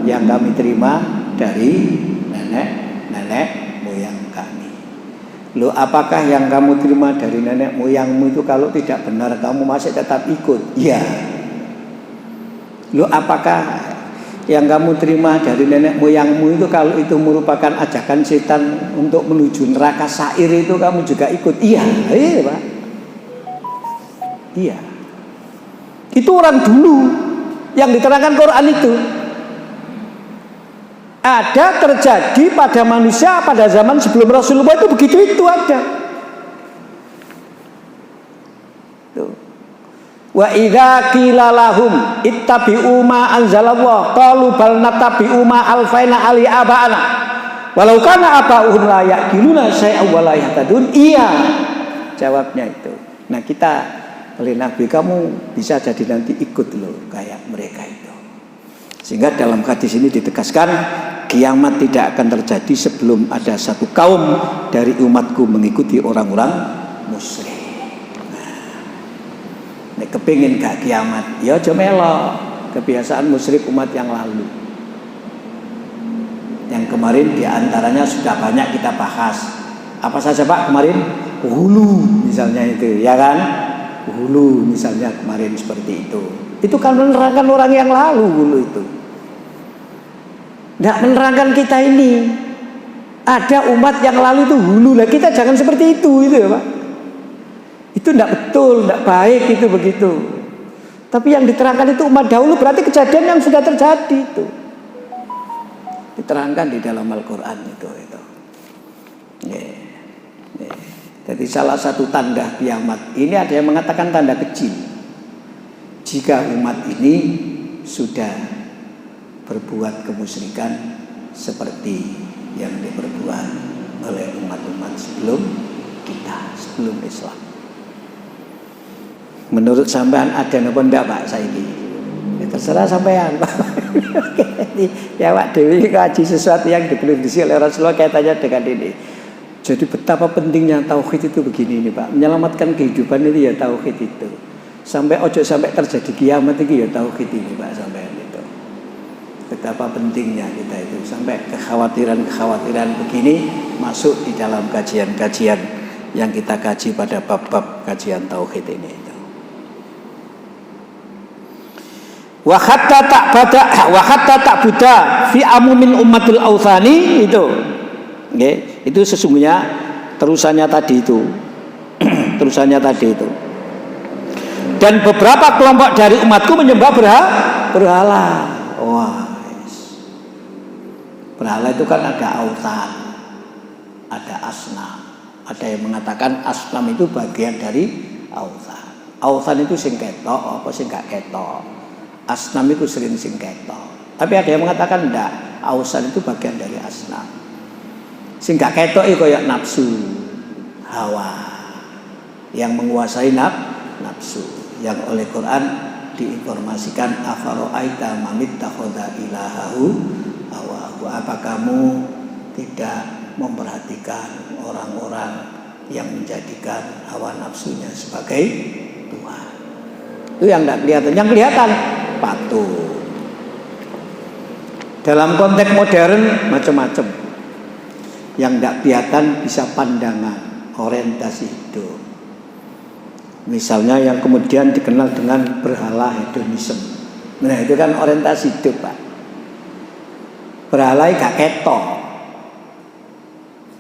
yang kami terima dari nenek moyang kami. Loh, apakah yang kamu terima dari nenek moyangmu itu kalau tidak benar kamu masih tetap ikut? Iya. Loh, apakah yang kamu terima dari nenek moyangmu itu kalau itu merupakan ajakan setan untuk menuju neraka sair itu kamu juga ikut? Iya, Pak. Iya. Itu orang dulu yang diterangkan Quran itu. Ada terjadi pada manusia pada zaman sebelum Rasulullah itu begitu, itu ada. Tuh. Wa idza qila lahum ittabi'u ma anzalallah qalu bal nattabi'u ma alfaina ali aba'ana walau kana aba'uhum la yaqiluna syai'an wa la yahtadun. Iya, jawabnya itu. Nah, kita oleh Nabi, kamu bisa jadi nanti ikut loh kayak mereka itu. Sehingga dalam hadis ini ditegaskan kiamat tidak akan terjadi sebelum ada satu kaum dari umatku mengikuti orang-orang musyrik. Nek kepingin gak kiamat, ya aja melo kebiasaan musyrik umat yang lalu. Yang kemarin diantaranya sudah banyak kita bahas. Apa saja Pak kemarin? Hulu misalnya itu, ya kan? Hulu misalnya kemarin seperti itu. Itu kan menerangkan orang yang lalu hulu itu. Tidak menerangkan kita ini. Ada umat yang lalu itu hulu lah, kita jangan seperti itu ya Pak. Itu tidak betul, tidak baik itu begitu. Tapi yang diterangkan itu umat dahulu berarti kejadian yang sudah terjadi itu. Diterangkan di dalam Al-Quran itu. Jadi salah satu tanda kiamat ini ada yang mengatakan tanda kecil. Jika umat ini sudah berbuat kemusyrikan seperti yang diperbuat oleh umat-umat sebelum kita, sebelum Islam. Menurut sampean ada napa ndak Pak saiki? Ya terserah sampean Pak. Ya Pak Dewi kaji sesuatu yang diprediksi oleh Rasulullah kaitannya dengan ini. Jadi betapa pentingnya tauhid itu begini ini Pak. Menyelamatkan kehidupan itu ya tauhid itu. Sampai ojo sampai terjadi kiamat itu ya tauhid ini Pak sampean itu. Betapa pentingnya kita itu sampai kekhawatiran-kekhawatiran begini masuk di dalam kajian-kajian yang kita kaji pada bab-bab kajian tauhid ini itu. Wa hatta ta'buda fi amumin ummatul autsani itu. Nggih, itu sesungguhnya terusannya tadi itu. Terusannya tadi itu. Dan beberapa kelompok dari umatku menyembah berhala. Wah. Berhala itu kan ada autan, ada asnam. Ada yang mengatakan asnam itu bagian dari autan. Autan itu sing ketok, apa sing gak ketok. Asnam itu sering sing ketok. Tapi ada yang mengatakan enggak, autan itu bagian dari asnam. Sing gak ketok itu kayak nafsu, hawa yang menguasai nafsu. Yang oleh Quran diinformasikan afara'aita manittakhadha ilahahu hawahu. Apa kamu tidak memperhatikan orang-orang yang menjadikan hawa nafsunya sebagai Tuhan? Itu yang tidak kelihatan. Yang kelihatan patung. Dalam konteks modern macam-macam. Yang tidak kelihatan bisa pandangan, orientasi hidup. Misalnya yang kemudian dikenal dengan berhala hedonisme. Nah itu kan orientasi hidup Pak. Berhala gak ketok.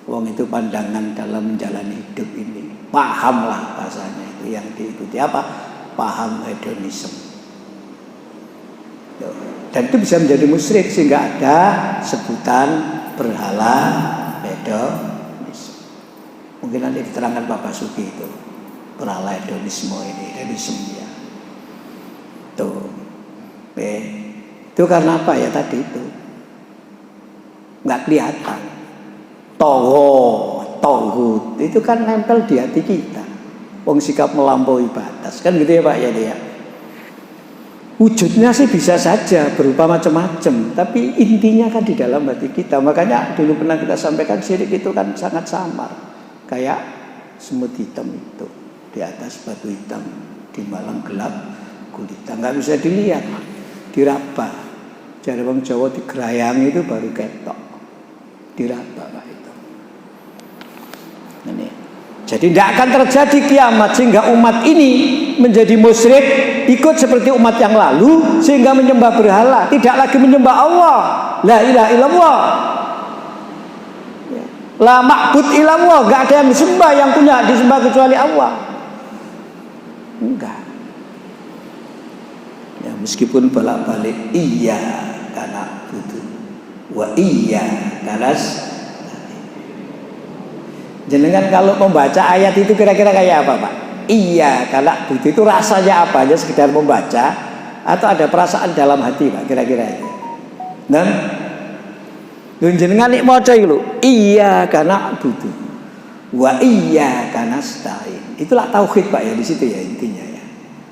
Wong itu pandangan dalam menjalani hidup ini. Pahamlah bahasanya itu yang diikuti apa? Paham hedonisme. Dan itu bisa menjadi musyrik sehingga ada sebutan berhala hedonisme. Mungkin nanti diterangkan Pak Basuki itu. Berhala hedonisme ini, hedonisme ya. Tuh. Itu karena apa ya tadi itu? Nggak kelihatan. Tauhid itu kan nempel di hati kita. Wong sikap melampaui batas kan gitu ya Pak ya dia. Wujudnya sih bisa saja berupa macam-macam, tapi intinya kan di dalam hati kita. Makanya dulu pernah kita sampaikan syirik itu kan sangat samar, kayak semut hitam itu di atas batu hitam di malam gelap gulita, nggak bisa dilihat, diraba. Jadi wong Jawa digerayang itu baru ketok, diraba Pak itu. Ini. Jadi tidak akan terjadi kiamat sehingga umat ini menjadi musyrik ikut seperti umat yang lalu sehingga menyembah berhala, tidak lagi menyembah Allah. La ilaha illallah. La ma'bud illallah, enggak ada yang disembah yang punya disembah kecuali Allah. Enggak. Ya meskipun bolak-balik iya karena butuh wa iya karena jenengan kalau membaca ayat itu kira-kira kayak apa Pak? Iya, kalau butuh itu rasanya apa? Hanya sekedar membaca atau ada perasaan dalam hati Pak kira-kira itu. Dan jenengan nek maca iki lho, iya karena butuh. Wa iya karena stain. Itulah tauhid Pak ya di situ ya intinya ya.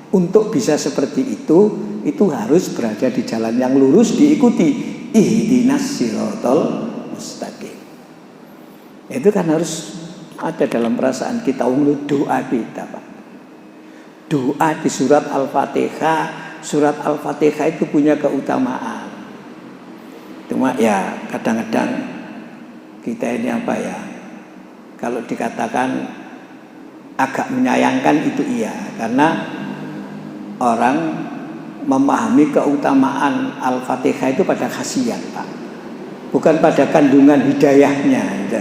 Untuk bisa seperti itu harus berada di jalan yang lurus, diikuti ihdinas siratal mustaqim. Itu kan harus ada dalam perasaan kita, doa kita, Pak. Doa di surat Al-Fatihah itu punya keutamaan. Cuma ya kadang-kadang kita ini apa ya, kalau dikatakan agak menyayangkan itu iya, karena orang memahami keutamaan Al-Fatihah itu pada khasiat, Pak. Bukan pada kandungan hidayahnya, gitu.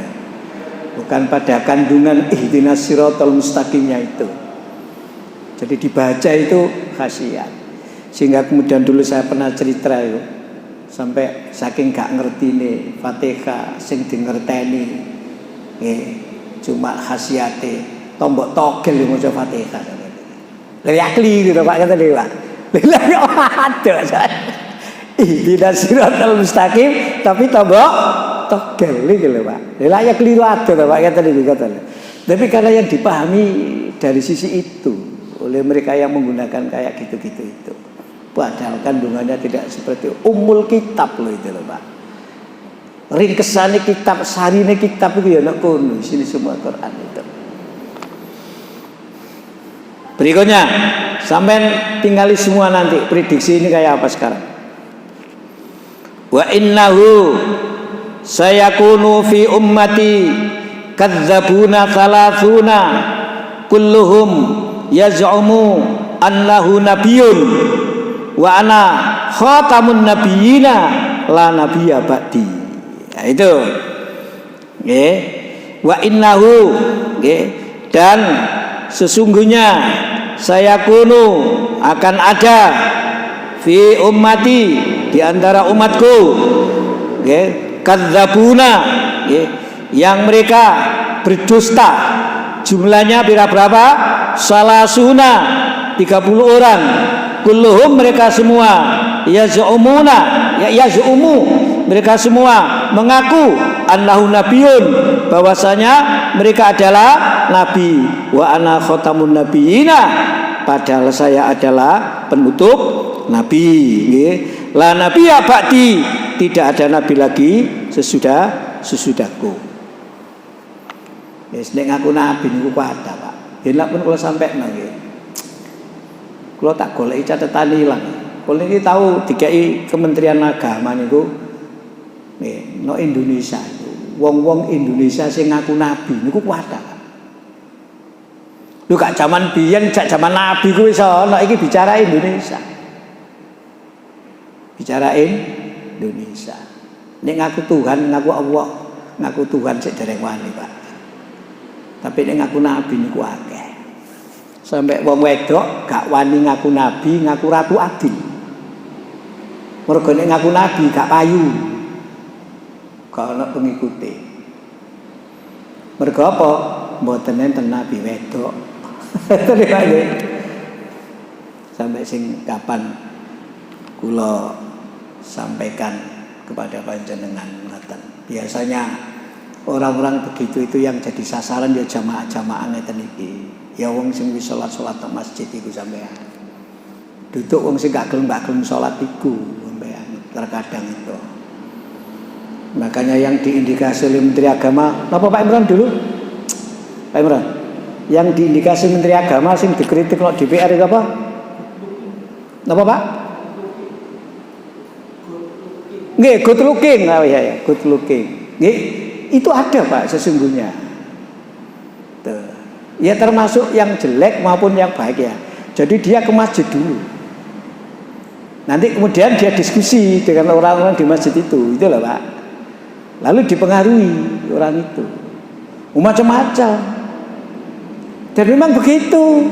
Bukan pada kandungan ihdinas siratal mustaqimnya itu. Jadi dibaca itu khasiat. Sehingga kemudian dulu saya pernah cerita itu, sampai saking gak ngerti nih Fatihah sing dingerteni cuma khasiate tombok togel yang maca Fatihah. Lah ya keliru Pak kata dia, Pak. Lah ya ada ihdinas siratal mustaqim tapi tombok togel iki lho, Pak. Lah ya keliru ada Pak kata dia. Tapi karena yang dipahami dari sisi itu oleh mereka yang menggunakan kayak gitu-gitu itu. Padahal kandungannya tidak seperti umul kitab loh itu loh, Pak. Ringkesannya kitab, sarine kitab itu ya nak kono, sini semua Quran itu. Berikutnya, sampai tinggali semua nanti prediksi ini kayak apa sekarang. Wa innahu sayakunu fi ummati kadzabuna thalathuna kulluhum yaz'umu annahu nabiyyun wa ana khatamun nabiyina la nabiyya ba'di. Nah, itu. Nggih. Wa innahu nggih, dan sesungguhnya saya kunu akan ada fi ummati di antara umatku nggih kadzabuna nggih, yang mereka berdusta. Jumlahnya berapa? Salasuna 30 orang. Kulluhum mereka semua yaz'umuna yaz'umu mereka semua mengaku annahu nabiyyun bahwasanya mereka adalah nabi wa ana khatamun nabiyina padahal saya adalah penutup nabi nggih. La nabiyya ba'di tidak ada nabi lagi sesudahku. Wis nek ngaku nabi niku kuwata, Pak. Yen lak pun kula sampekno nggih. Kula tak goleki catatan ilang. Kula iki tahu dikai Kementerian Agama niku nggih, no Indonesia itu. Wong-wong Indonesia sing ngaku nabi niku kuwata. Lho gak zaman biyen, jak zaman nabi kuwi iso ana iki bicara Indonesia. Bicarain Indonesia. Nek ngaku Tuhan, ngaku Allah, ngaku Tuhan sik dereng wani, Pak. Tapi nek ngaku nabi niku akeh. Sampai wong wedok gak wani ngaku nabi, ngaku ratu adil. Mergo nek ngaku nabi gak payu. Gak ana pengikuti. Mergo apa? Mboten enten nabi wedok. Sampai sing kapan kula sampaikan kepada panjenengan ngaten. Biasanya orang-orang begitu itu yang jadi sasaran ya jamaah-jamaah ngeten iki. Ya wong sing wis salat-salat nang masjid iku sampean. Duduk wong sing gak gelem salat iku sampean terkadang itu. Makanya yang diindikasi oleh Menteri Agama, napa Pak Imran dulu? Pak Imran. Yang diindikasi Menteri Agama sing dikritik kok DPR itu apa? Napa Pak? Nggih, good looking. Oh ya, good looking. Nggih, itu ada Pak sesungguhnya. Tuh. Ya termasuk yang jelek maupun yang baik ya. Jadi dia ke masjid dulu. Nanti kemudian dia diskusi dengan orang-orang di masjid itu loh Pak. Lalu dipengaruhi orang itu. Macam-macam. Dan memang begitu.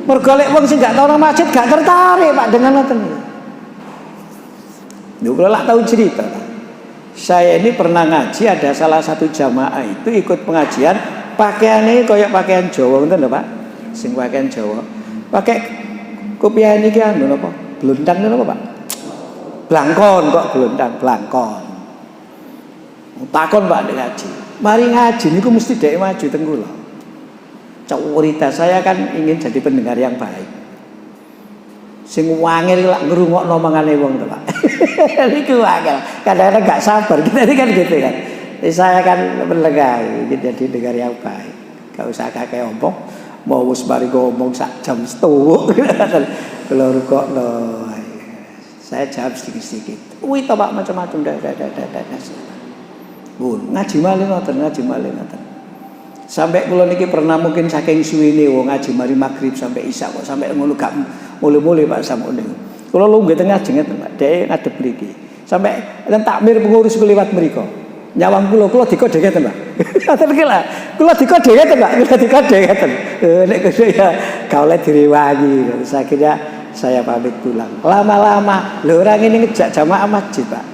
Mergolek wong sing gak tau nang masjid gak tertarik Pak dengan ngoten. Lho kalau lak tahu cerita. Saya ini pernah ngaji, ada salah satu jamaah itu ikut pengajian, pakaiannya kayak pakaian Jawa ngoten lho Pak. Sing pakaian Jawa. Pakai kopiah niki anu napa? Blondang napa Pak? Blangkon kok blangkon. Takon Pak nek ngaji. Mari ngaji niku mesti dhek maju teng kula. cerita saya kan ingin jadi pendengar yang baik. Sing wangil lak ngrungokno omongane wong to, Pak. Niku wangil. Kadang-kadang enggak sabar. Kita ini kan gitu kan. Saya kan menlengai, ingin jadi dengar yang baik. Enggak usah kakek omong. Mau wis mari ngomong sak jam setengah. Kalau rungokno. Saya jawab sedikit-sedikit. Wih to Pak macam-macam dah. Ngaji malih ngoten. Sampai kula niki pernah mungkin saking suwine wong ngaji mari magrib sampai isya kok sampai ngono gak mulai-mulai Pak samono. Kula lunggih tengah jenget Pak, dhek ngadep mriki. Sampai enten takmir pengurus liwat mriku. Nyawang kula dikode ngeten Pak. Ngoten ki lah. Kula dikode ngeten Pak, kula dikode ngeten. Nek kudu ya gak oleh direwangi. Terus akhirnya saya pamit pulang. Lama-lama lho orang ini ngejak jamaah masjid Pak.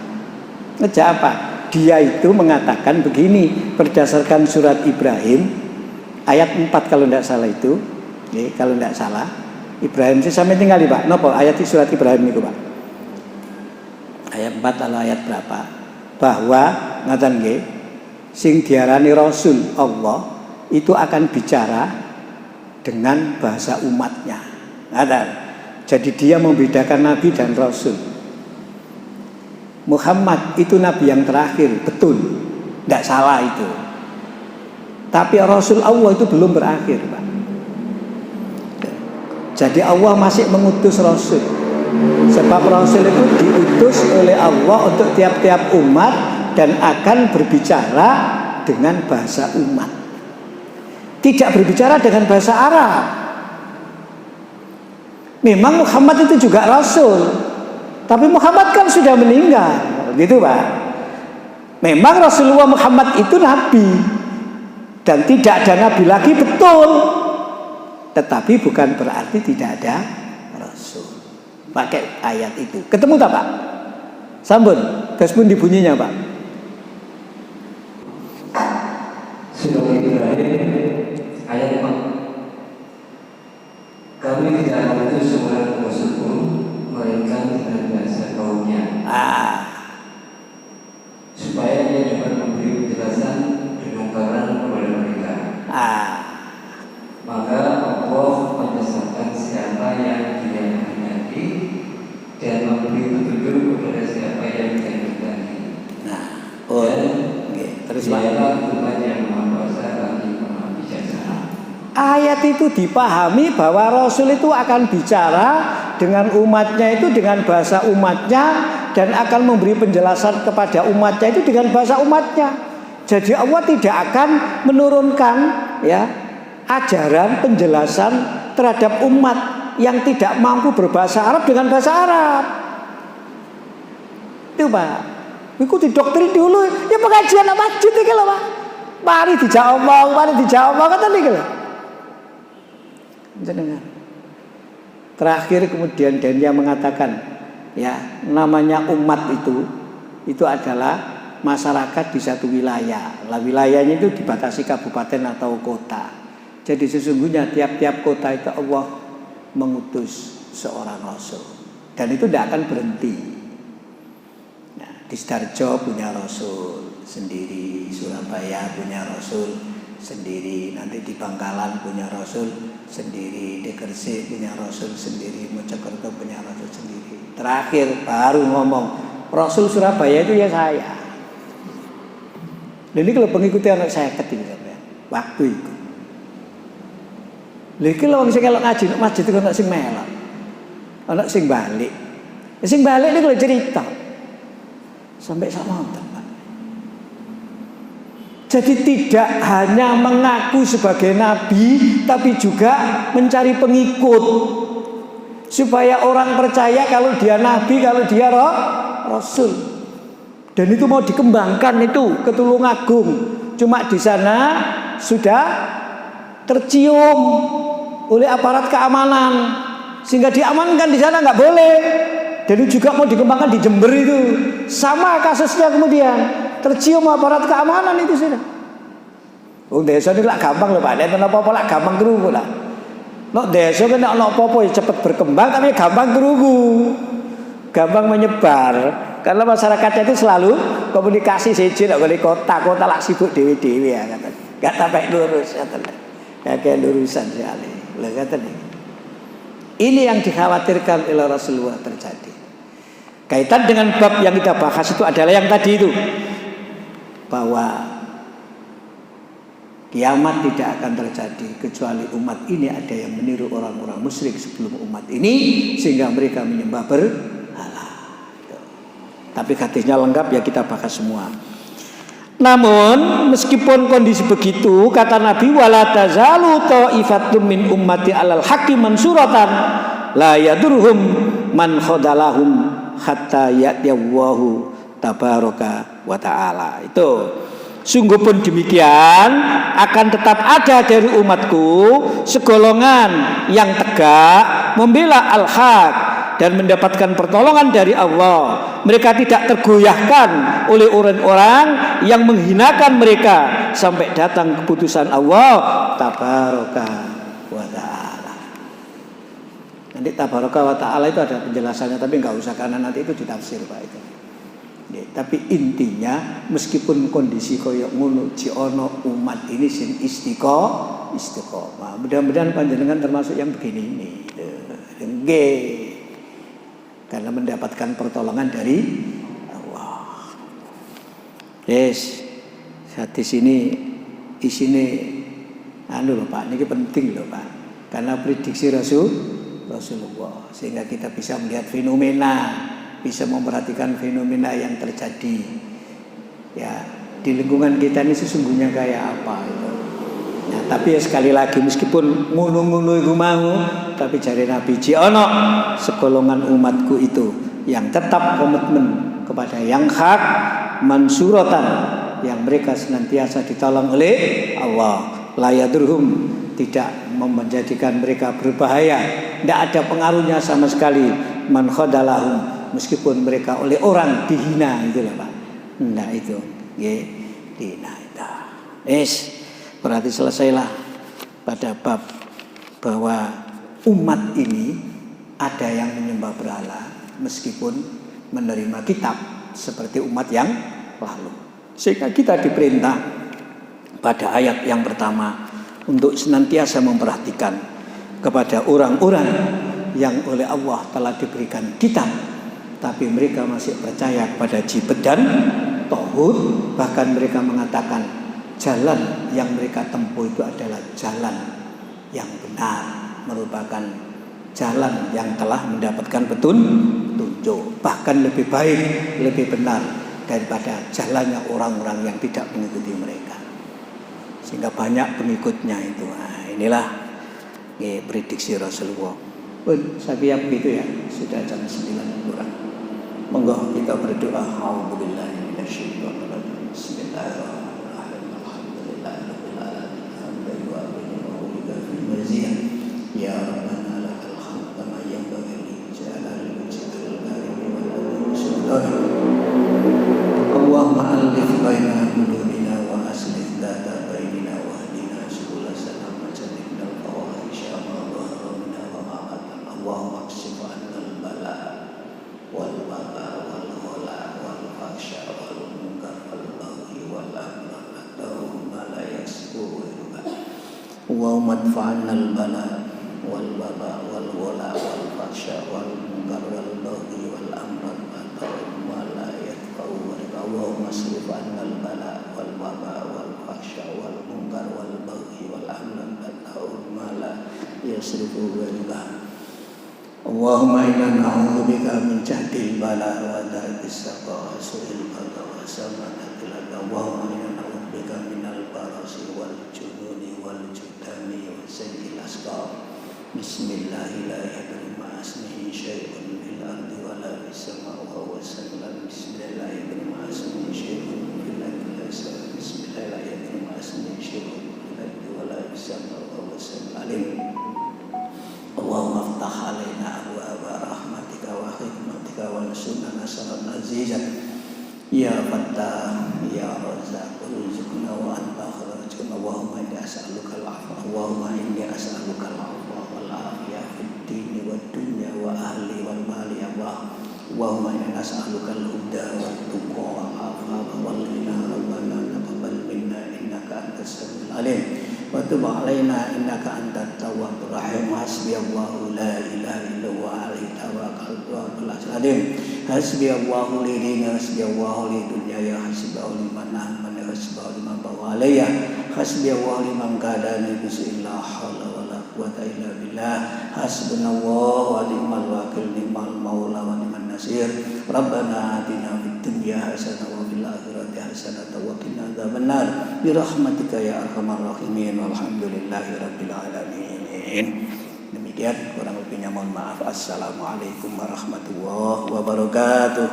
Ngejak apa? Dia itu mengatakan begini berdasarkan surat Ibrahim ayat 4 kalau tidak salah itu, kalau tidak salah Ibrahim sih sampai tinggal Pak. Nopo ayat surat Ibrahim itu Pak. Ayat 4 atau ayat berapa? Bahwa ngaten nggih sing diarani Rasul Allah itu akan bicara dengan bahasa umatnya. Ngaten. Jadi dia membedakan nabi dan rasul. Muhammad itu nabi yang terakhir, betul, tidak salah itu. Tapi Rasul Allah itu belum berakhir, Pak. Jadi Allah masih mengutus Rasul. Sebab Rasul itu diutus oleh Allah untuk tiap-tiap umat dan akan berbicara dengan bahasa umat. Tidak berbicara dengan bahasa Arab. Memang Muhammad itu juga Rasul, tapi Muhammad kan sudah meninggal, gitu Pak. Memang Rasulullah Muhammad itu Nabi dan tidak ada Nabi lagi, betul. Tetapi bukan berarti tidak ada Rasul. Pakai ayat itu. Ketemu tak Pak? Sampun, gas pun dibunyinya Pak. Surat Ibrahim ayat 4. Kami tidak mengutus seorang rasul pun melainkan dengan bahasa kaumnya, supaya dia dapat memberi penjelasan dengan barang kepada mereka. Maka Allah mendasarkan siapa yang Dia menghendaki dan memberi petunjuk kepada siapa yang Dia kehendaki. Terus Dialah Tuhan yang Maha Kuasa lagi Maha Bijaksana. Ayat itu dipahami bahwa Rasul itu akan bicara dengan umatnya itu dengan bahasa umatnya dan akan memberi penjelasan kepada umatnya itu dengan bahasa umatnya. Jadi Allah tidak akan menurunkan ajaran penjelasan terhadap umat yang tidak mampu berbahasa Arab dengan bahasa Arab. Itu Pak. Ikuti doktrin dulu ya pengajian masjid iki lho Pak. Mari dijak omong kata niki lho. Jenengan. Terakhir kemudian Dania mengatakan namanya umat itu adalah masyarakat di satu wilayah. Wilayahnya itu dibatasi kabupaten atau kota. Jadi sesungguhnya tiap-tiap kota itu Allah mengutus seorang rasul dan itu tidak akan berhenti. Di Sidoarjo punya rasul sendiri, Surabaya punya rasul sendiri, nanti di Bangkalan punya rasul sendiri, di Gresik punya rasul sendiri, Mojokerto punya rasul sendiri. Terakhir baru ngomong rasul Surabaya itu ya saya. Dan ini kalau pengikutnya anak saya ketika waktu itu. Lagi kalau misalnya ngaji masjid itu anak sing melok, anak sing balik ini kalau cerita sampai sama Pak. Jadi tidak hanya mengaku sebagai nabi, tapi juga mencari pengikut supaya orang percaya kalau dia nabi, kalau dia rasul. Dan itu mau dikembangkan itu ke Tulungagung. Cuma di sana sudah tercium oleh aparat keamanan sehingga diamankan di sana nggak boleh. Dan itu juga mau dikembangkan di Jember itu. Sama kasusnya kemudian tercium aparat keamanan itu sudah. Desa ini lah gampang loh Pak. Nek apa-apa lah gampang krungu lah. Nek desa kan nek apa-apa ya cepat berkembang tapi gampang krungu. Gampang menyebar. Karena masyarakatnya itu selalu komunikasi siji nek wali kota lah sibuk dewe-dewe ya kata. Enggak sampai lurus kata. Kayak lurusan sekali. Lah kata ini yang dikhawatirkan oleh Rasulullah terjadi. Kaitan dengan bab yang kita bahas itu adalah yang tadi itu, bahwa kiamat tidak akan terjadi kecuali umat ini ada yang meniru orang-orang musyrik sebelum umat ini sehingga mereka menyembah berhala. Tapi hadisnya lengkap ya, kita bahas semua. Namun meskipun kondisi begitu, kata Nabi, wala tazalu ta'ifatum min ummati alal haqqi mansuratan la yadurhum man khadalahum hatta ya'tiyahu tabaraka wa ta'ala. Itu sungguh pun demikian, akan tetap ada dari umatku segolongan yang tegak membela al-haq dan mendapatkan pertolongan dari Allah. Mereka tidak tergoyahkan oleh orang-orang yang menghinakan mereka sampai datang keputusan Allah tabaraka wa ta'ala. Nanti tabaraka wa ta'ala itu ada penjelasannya, tapi nggak usah karena nanti itu ditafsir Pak itu. Ya, tapi intinya meskipun kondisi koyok ngono jiono umat ini sin istiqomah. Mudah-mudahan panjenengan termasuk yang begini ini. Nggih. Karena mendapatkan pertolongan dari Allah. Yes. Di sini isine anu lho Pak, ini penting lho Pak. Karena prediksi Rasulullah sehingga kita bisa melihat fenomena, bisa memperhatikan fenomena yang terjadi ya di lingkungan kita ini sesungguhnya kayak apa itu. Nah, tapi ya sekali lagi meskipun ngono-ngono iku mau, tapi jari Nabi ono segolongan umatku itu yang tetap komitmen kepada yang hak mansuratan, yang mereka senantiasa ditolong oleh Allah. La yadurhum, tidak menjadikan mereka berbahaya, tidak ada pengaruhnya sama sekali. Man khadalahum, meskipun mereka oleh orang dihina, itulah Pak. Nah itu, dihina itu. Berarti selesailah pada bab bahwa umat ini ada yang menyembah berhala meskipun menerima kitab seperti umat yang lalu. Sehingga kita diperintah pada ayat yang pertama untuk senantiasa memperhatikan kepada orang-orang yang oleh Allah telah diberikan kitab, tapi mereka masih percaya pada jibet dan tauhid. Bahkan mereka mengatakan jalan yang mereka tempuh itu adalah jalan yang benar, merupakan jalan yang telah mendapatkan petunjuk, bahkan lebih baik, lebih benar daripada jalannya orang-orang yang tidak mengikuti mereka. Sehingga banyak pengikutnya itu. Nah, inilah prediksi Rasulullah. Saya kira begitu ya, sudah jam 9 kurang. Monggo kita berdoa. A'udzubillahi minasyaitonir rajim. Bismillahirrahmanirrahim. Ya Rabbana lakal hamd kama yanbaghi li jalali wajhikal karim wal adli sultanik. Allahumma alif baina qulubina wa aslih dhata bainina wa hdina subul salam wa jannibna al-fawahisha ma dhahara minha wa ma batan. Allahumma kshif 'annal bala wal waba wal ghala wal fahsya wal munkar wal baghi wal amra ma la yasbu. Allahumma adfa'na al-bala wal waba wal ghala wal fahsya wal munkar wal baghi wal amra ma la yasbu. Allahumma asrif 'anna al-bala wal waba wal fahsya wal munkar wal baghi wal amra ma la yasrifu ghairihi. Allahumma inna na'udzubika min jahdil bala wa darkis saqa wa su'il qada wa samanatil adha. Allahumma inna na'udzubika minal barasi wal jununi wal judami wa sayyi'il asqam. Bismillahirrahmanirrahim. Asmihi syai'un fil ardi wa la fis sama'i wa sallam. Bismillahirrahmanirrahim. Asmihi syai'un fil ardi wa la fis sama'i. Bismillahirrahmanirrahim. Asmihi syai'un fil ardi wa la fis sama'i wa sallam. Allahumma aftah alaina abwaaba rahmatika wa hikmatika wa ansurna nasran azizan. Ya Fattah, Ya Razzaq, rizqna wa anta kharajna. Allahumma inni as'aluka al-'afwa. Allahumma inni as'aluka al-'afwa wal 'afiyah fid dini wad dunya wa ahli wal mali ya Allah. Allahumma inni as'aluka al-huda wat tuqa wal 'afafa wal ghina. Rabbana taqabbal minna innaka antas samiul 'alim. wa tub 'alaina innaka antat tawwabur rahim. Hasbiyallahu la ilaha illa huwa alaihi tawakkaltu wa huwal azim. Hasbiyallahu li dini hasbiyallahu li dunyaya hasbiyallahu liman amana hasbiyallahu liman bawa alayya hasbiyallahu liman kadani bismillah haula wala quwwata illa billah. Hasbunallahu wa ni'mal wakil ni'mal maula wa ni'man nasir. Rabbana atina fid dunya hasanah wa fil akhirati hasanah wa qina adzabannar bi rahmatika ya arhamar rahimin. Walhamdulillahi rabbil alamin. Demikian, kurang lebihnya mohon maaf. Assalamualaikum warahmatullahi wabarakatuh.